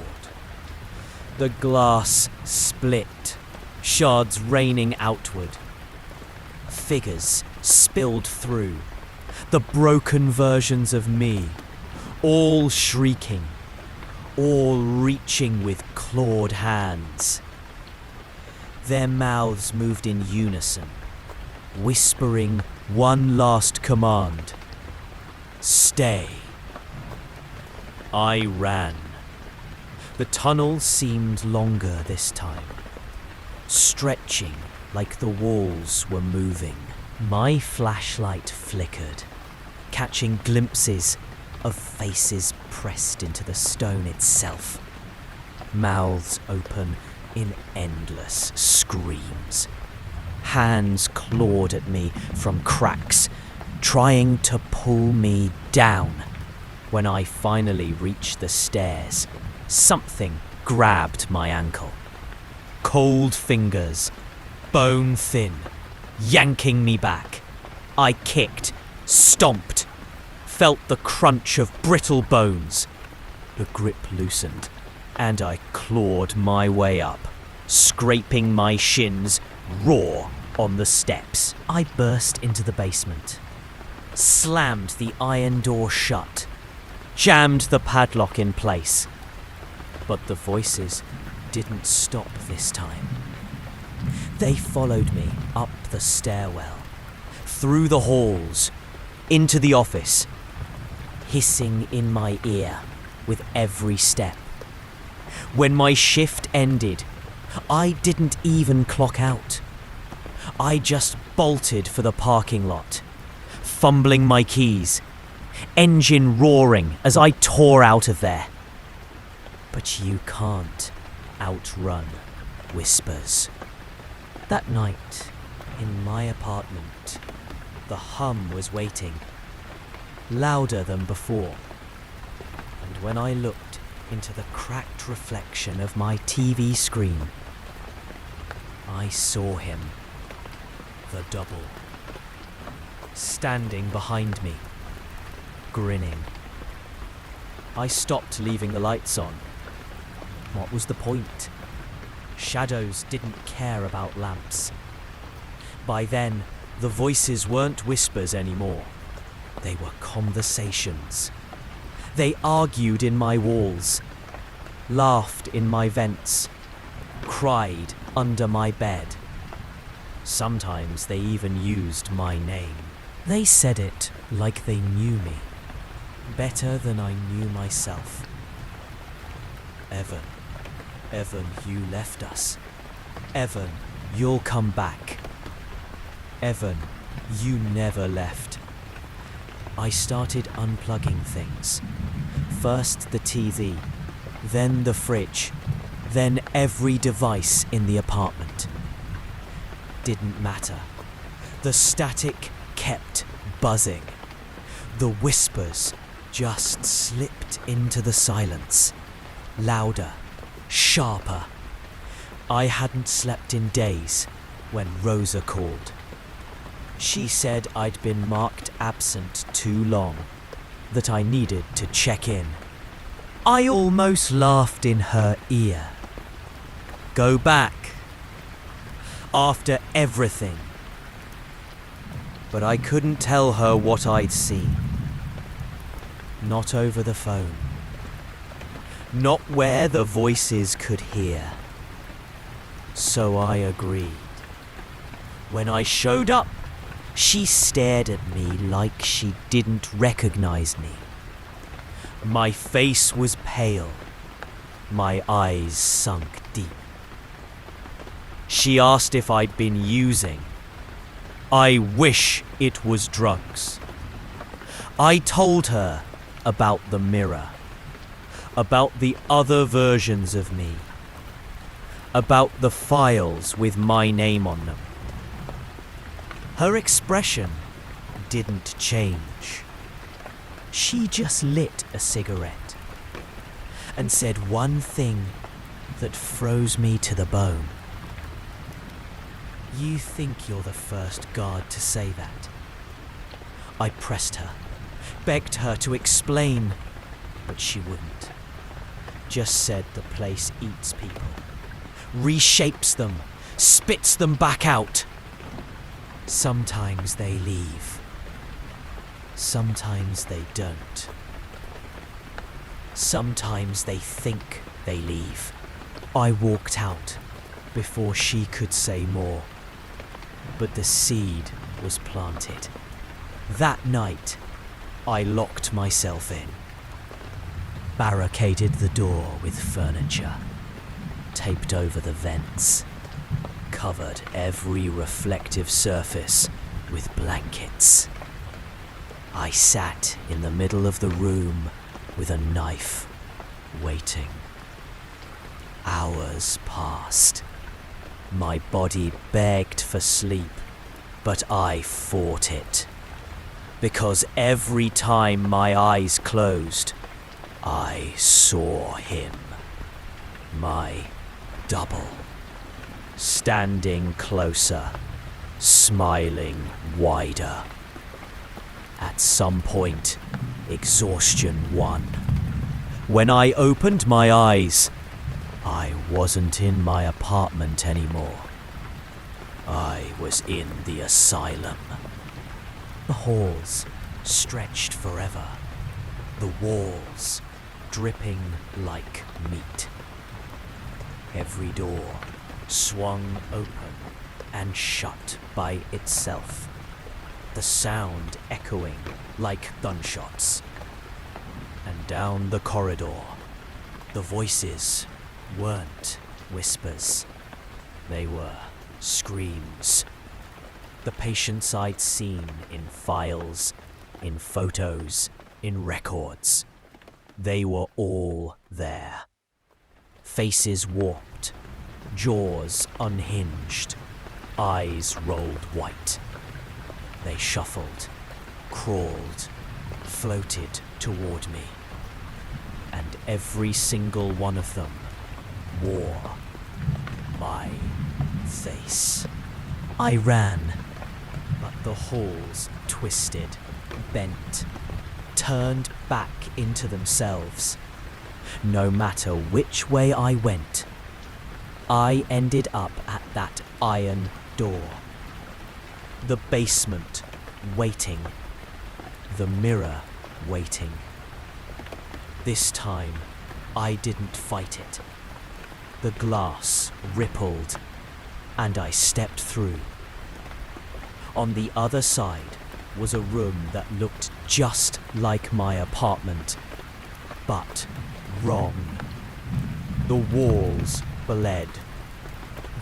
The glass split, shards raining outward. Figures spilled through, the broken versions of me, all shrieking, all reaching with clawed hands. Their mouths moved in unison, whispering one last command. Stay. I ran. The tunnel seemed longer this time, stretching like the walls were moving. My flashlight flickered, catching glimpses of faces pressed into the stone itself, mouths open in endless screams. Hands clawed at me from cracks, trying to pull me down. When I finally reached the stairs, something grabbed my ankle. Cold fingers, bone thin, yanking me back. I kicked, stomped, felt the crunch of brittle bones. The grip loosened, and I clawed my way up, scraping my shins raw on the steps. I burst into the basement, slammed the iron door shut, jammed the padlock in place. But the voices didn't stop this time. They followed me up the stairwell, through the halls, into the office, hissing in my ear with every step. When my shift ended, I didn't even clock out. I just bolted for the parking lot, fumbling my keys, engine roaring as I tore out of there. But you can't outrun whispers. That night, in my apartment, the hum was waiting, louder than before. And when I looked into the cracked reflection of my TV screen, I saw him, the double, standing behind me, grinning. I stopped leaving the lights on. What was the point? Shadows didn't care about lamps. By then, the voices weren't whispers anymore. They were conversations. They argued in my walls, laughed in my vents, cried under my bed. Sometimes they even used my name. They said it like they knew me, better than I knew myself. Evan, you left us. Evan, you'll come back. Evan, you never left. I started unplugging things. First the TV, then the fridge, then every device in the apartment. Didn't matter. The static kept buzzing. The whispers just slipped into the silence, louder, sharper. I hadn't slept in days when Rosa called. She said I'd been marked absent too long, that I needed to check in. I almost laughed in her ear. Go back. After everything. But I couldn't tell her what I'd seen. Not over the phone. Not where the voices could hear. So I agreed. When I showed up, she stared at me like she didn't recognize me. My face was pale, my eyes sunk deep. She asked if I'd been using. I wish it was drugs. I told her about the mirror, about the other versions of me, about the files with my name on them. Her expression didn't change. She just lit a cigarette and said one thing that froze me to the bone. You think you're the first guard to say that? I pressed her, begged her to explain, but she wouldn't. Just said the place eats people, reshapes them, spits them back out. Sometimes they leave. Sometimes they don't. Sometimes they think they leave. I walked out before she could say more. But the seed was planted. That night, I locked myself in. Barricaded the door with furniture. Taped over the vents. Covered every reflective surface with blankets. I sat in the middle of the room with a knife, waiting. Hours passed. My body begged for sleep, but I fought it. Because every time my eyes closed, I saw him. My double. Standing closer, smiling wider. At some point, exhaustion won. When I opened my eyes, I wasn't in my apartment anymore. I was in the asylum. The halls stretched forever. The walls dripping like meat. Every door swung open and shut by itself. The sound echoing like gunshots. And down the corridor, the voices weren't whispers. They were screams. The patients I'd seen in files, in photos, in records. They were all there. Faces warped, jaws unhinged, eyes rolled white. They shuffled, crawled, floated toward me. And every single one of them wore my face. I ran, but the halls twisted, bent, turned back into themselves. No matter which way I went, I ended up at that iron door. The basement waiting. The mirror waiting. This time, I didn't fight it. The glass rippled, and I stepped through. On the other side was a room that looked just like my apartment, but wrong. The walls bled.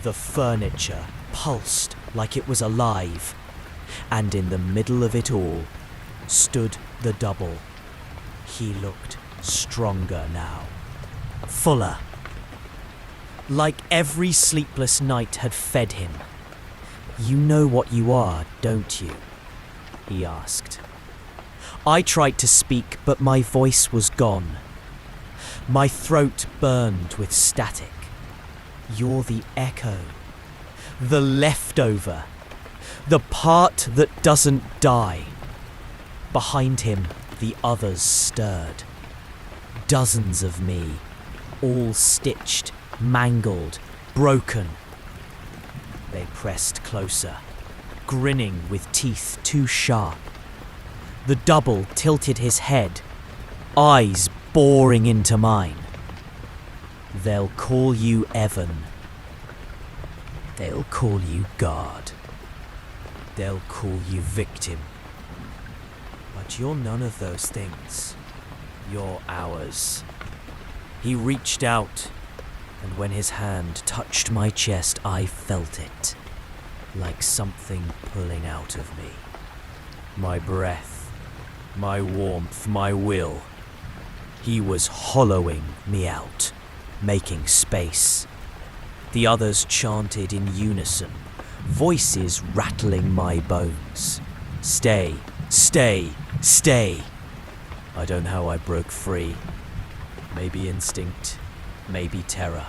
The furniture pulsed like it was alive, and in the middle of it all stood the double. He looked stronger now, fuller. Like every sleepless night had fed him. "You know what you are, don't you?" he asked. I tried to speak, but my voice was gone. My throat burned with static. You're the echo, the leftover, the part that doesn't die. Behind him, the others stirred. Dozens of me, all stitched, mangled, broken. They pressed closer, grinning with teeth too sharp. The double tilted his head, eyes boring into mine. They'll call you Evan. They'll call you God. They'll call you victim. But you're none of those things. You're ours. He reached out, and when his hand touched my chest, I felt it, like something pulling out of me. My breath, my warmth, my will. He was hollowing me out, making space. The others chanted in unison, voices rattling my bones. Stay, stay, stay. I don't know how I broke free. Maybe instinct, maybe terror.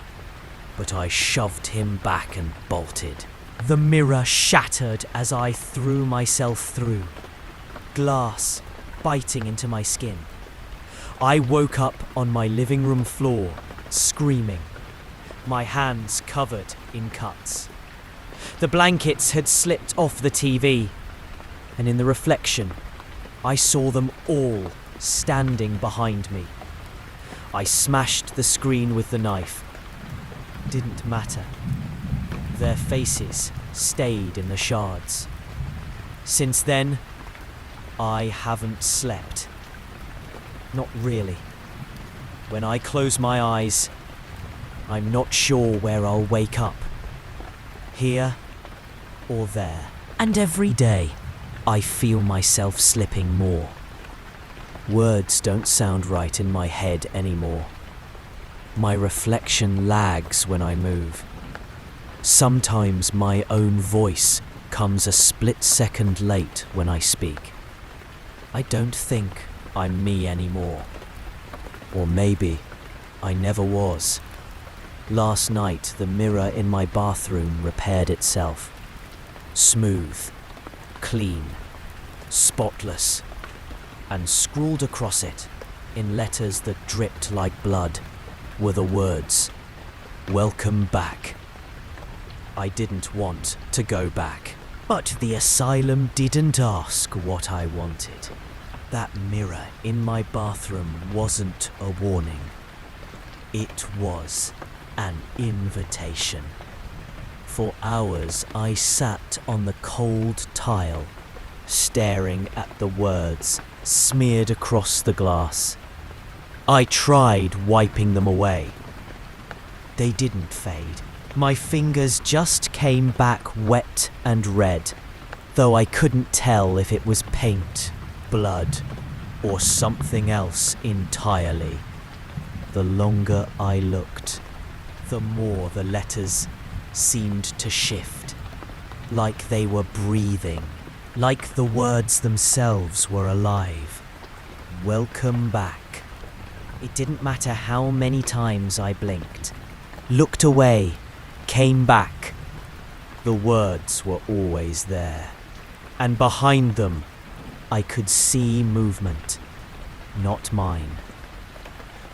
But I shoved him back and bolted. The mirror shattered as I threw myself through. Glass biting into my skin. I woke up on my living room floor, screaming, my hands covered in cuts. The blankets had slipped off the TV, and in the reflection, I saw them all standing behind me. I smashed the screen with the knife. Didn't matter. Their faces stayed in the shards. Since then, I haven't slept. Not really. When I close my eyes, I'm not sure where I'll wake up. Here or there. And every day, I feel myself slipping more. Words don't sound right in my head anymore. My reflection lags when I move. Sometimes my own voice comes a split second late when I speak. I don't think I'm me anymore. Or maybe I never was. Last night, the mirror in my bathroom repaired itself. Smooth, clean, spotless, and scrawled across it, in letters that dripped like blood, were the words, "Welcome back." I didn't want to go back. But the asylum didn't ask what I wanted. That mirror in my bathroom wasn't a warning. It was an invitation. For hours I sat on the cold tile, staring at the words smeared across the glass. I tried wiping them away. They didn't fade. My fingers just came back wet and red, though I couldn't tell if it was paint, blood, or something else entirely. The longer I looked, the more the letters seemed to shift, like they were breathing, like the words themselves were alive. Welcome back. It didn't matter how many times I blinked, looked away, came back. The words were always there, and behind them I could see movement, not mine.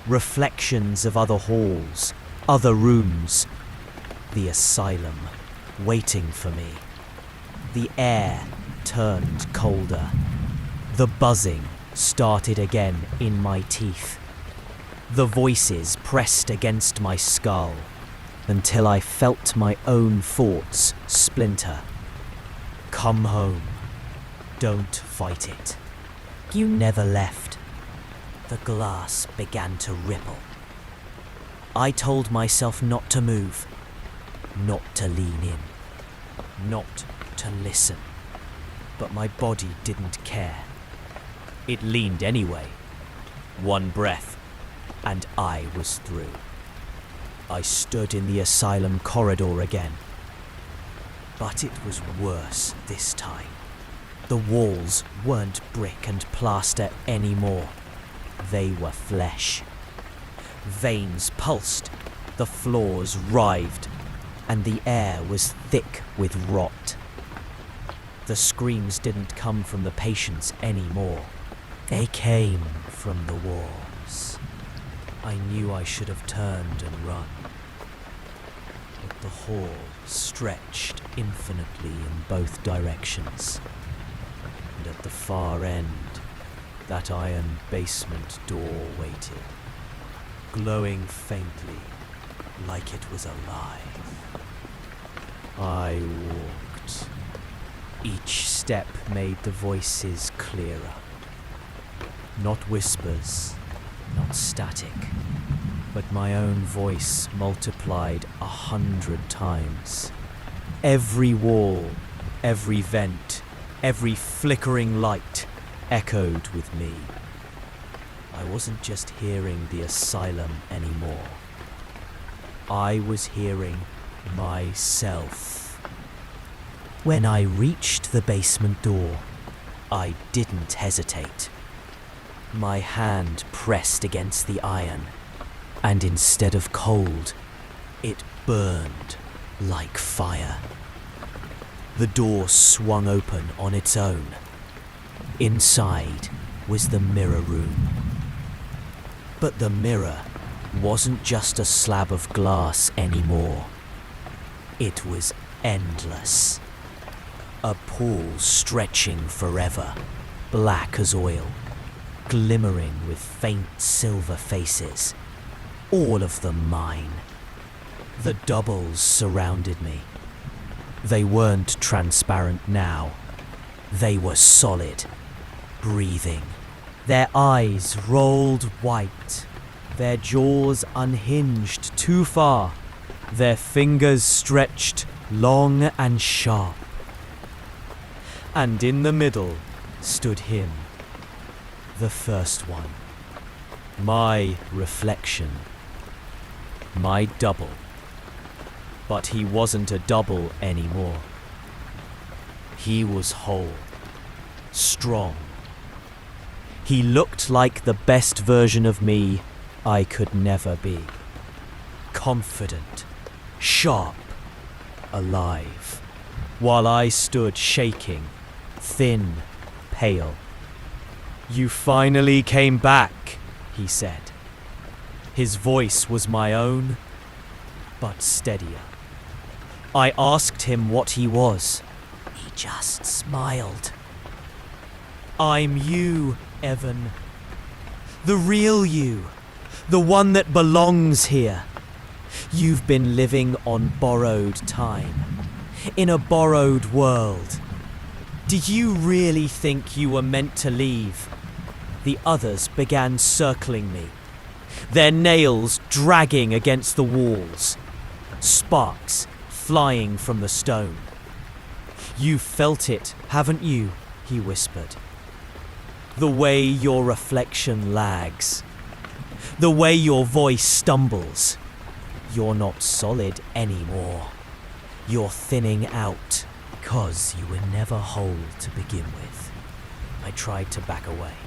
Reflections of other halls, other rooms, the asylum, waiting for me. The air turned colder. The buzzing started again in my teeth. The voices pressed against my skull until I felt my own thoughts splinter. Come home. Don't fight it. You never left. The glass began to ripple. I told myself not to move, not to lean in, not to listen. But my body didn't care. It leaned anyway. One breath, and I was through. I stood in the asylum corridor again. But it was worse this time. The walls weren't brick and plaster anymore. They were flesh. Veins pulsed, the floors writhed, and the air was thick with rot. The screams didn't come from the patients anymore. They came from the walls. I knew I should have turned and run. But the hall stretched infinitely in both directions. And at the far end, that iron basement door waited, glowing faintly like it was alive. I walked. Each step made the voices clearer. Not whispers, not static, but my own voice multiplied 100 times. Every wall, every vent, every flickering light echoed with me. I wasn't just hearing the asylum anymore. I was hearing myself. When I reached the basement door, I didn't hesitate. My hand pressed against the iron, and instead of cold, it burned like fire. The door swung open on its own. Inside was the mirror room. But the mirror wasn't just a slab of glass anymore. It was endless. A pool stretching forever, black as oil, glimmering with faint silver faces, all of them mine. The doubles surrounded me. They weren't transparent now. They were solid, breathing. Their eyes rolled white, their jaws unhinged too far, their fingers stretched long and sharp. And in the middle stood him, the first one, my reflection, my double. But he wasn't a double anymore. He was whole, strong. He looked like the best version of me I could never be. Confident, sharp, alive, while I stood shaking, thin, pale. "You finally came back," he said. His voice was my own, but steadier. I asked him what he was. He just smiled. "I'm you, Evan. The real you. The one that belongs here. You've been living on borrowed time. In a borrowed world. Did you really think you were meant to leave?" The others began circling me, their nails dragging against the walls, sparks flying from the stone. "You felt it, haven't you?" he whispered. "The way your reflection lags. The way your voice stumbles. You're not solid anymore. You're thinning out, 'cause you were never whole to begin with." I tried to back away,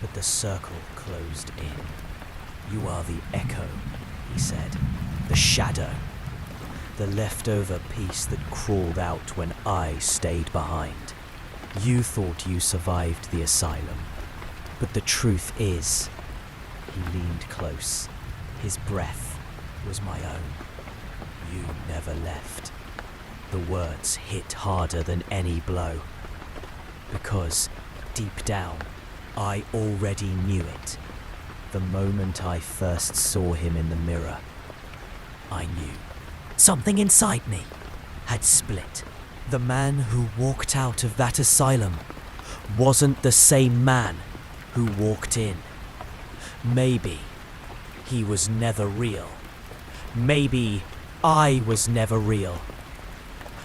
but the circle closed in. "You are the echo," he said. "The shadow. The leftover piece that crawled out when I stayed behind. You thought you survived the asylum, but the truth is..." He leaned close. His breath was my own. "You never left." The words hit harder than any blow. Because, deep down, I already knew it. The moment I first saw him in the mirror, I knew. Something inside me had split. The man who walked out of that asylum wasn't the same man who walked in. Maybe he was never real. Maybe I was never real.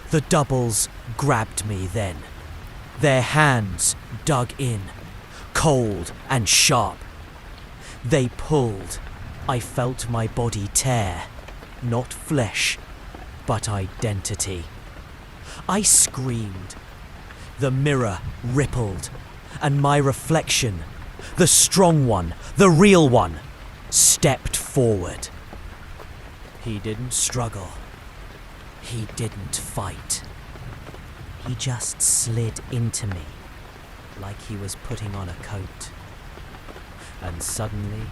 The doubles grabbed me then. Their hands dug in, cold and sharp. They pulled. I felt my body tear. Not flesh, but identity. I screamed. The mirror rippled, and my reflection, the strong one, the real one, stepped forward. He didn't struggle. He didn't fight. He just slid into me, like he was putting on a coat. And suddenly,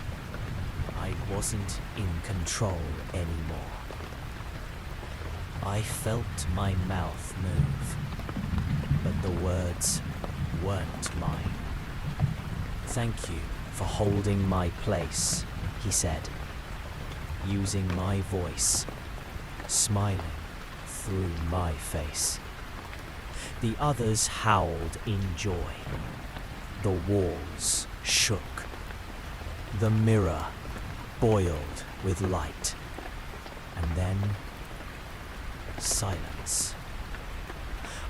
I wasn't in control anymore. I felt my mouth move, but the words weren't mine. "Thank you for holding my place," he said, using my voice, smiling through my face. The others howled in joy. The walls shook. The mirror boiled with light. And then silence.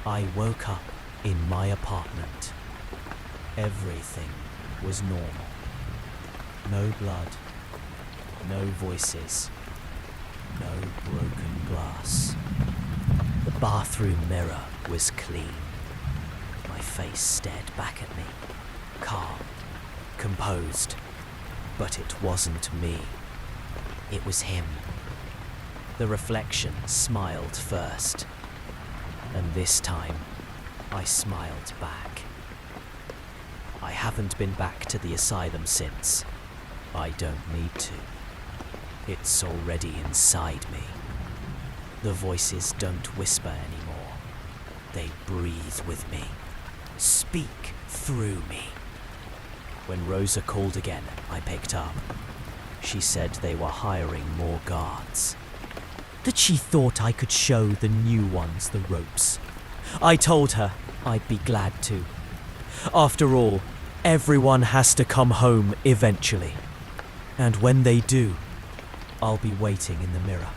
I woke up in my apartment. Everything was normal. No blood, no voices, no broken glass. The bathroom mirror was clean. My face stared back at me, calm, composed. But it wasn't me. It was him. The reflection smiled first, and this time I smiled back. I haven't been back to the asylum since. I don't need to. It's already inside me. The voices don't whisper anymore. They breathe with me, speak through me. When Rosa called again, I picked up. She said they were hiring more guards. That she thought I could show the new ones the ropes. I told her I'd be glad to. After all, everyone has to come home eventually. And when they do, I'll be waiting in the mirror.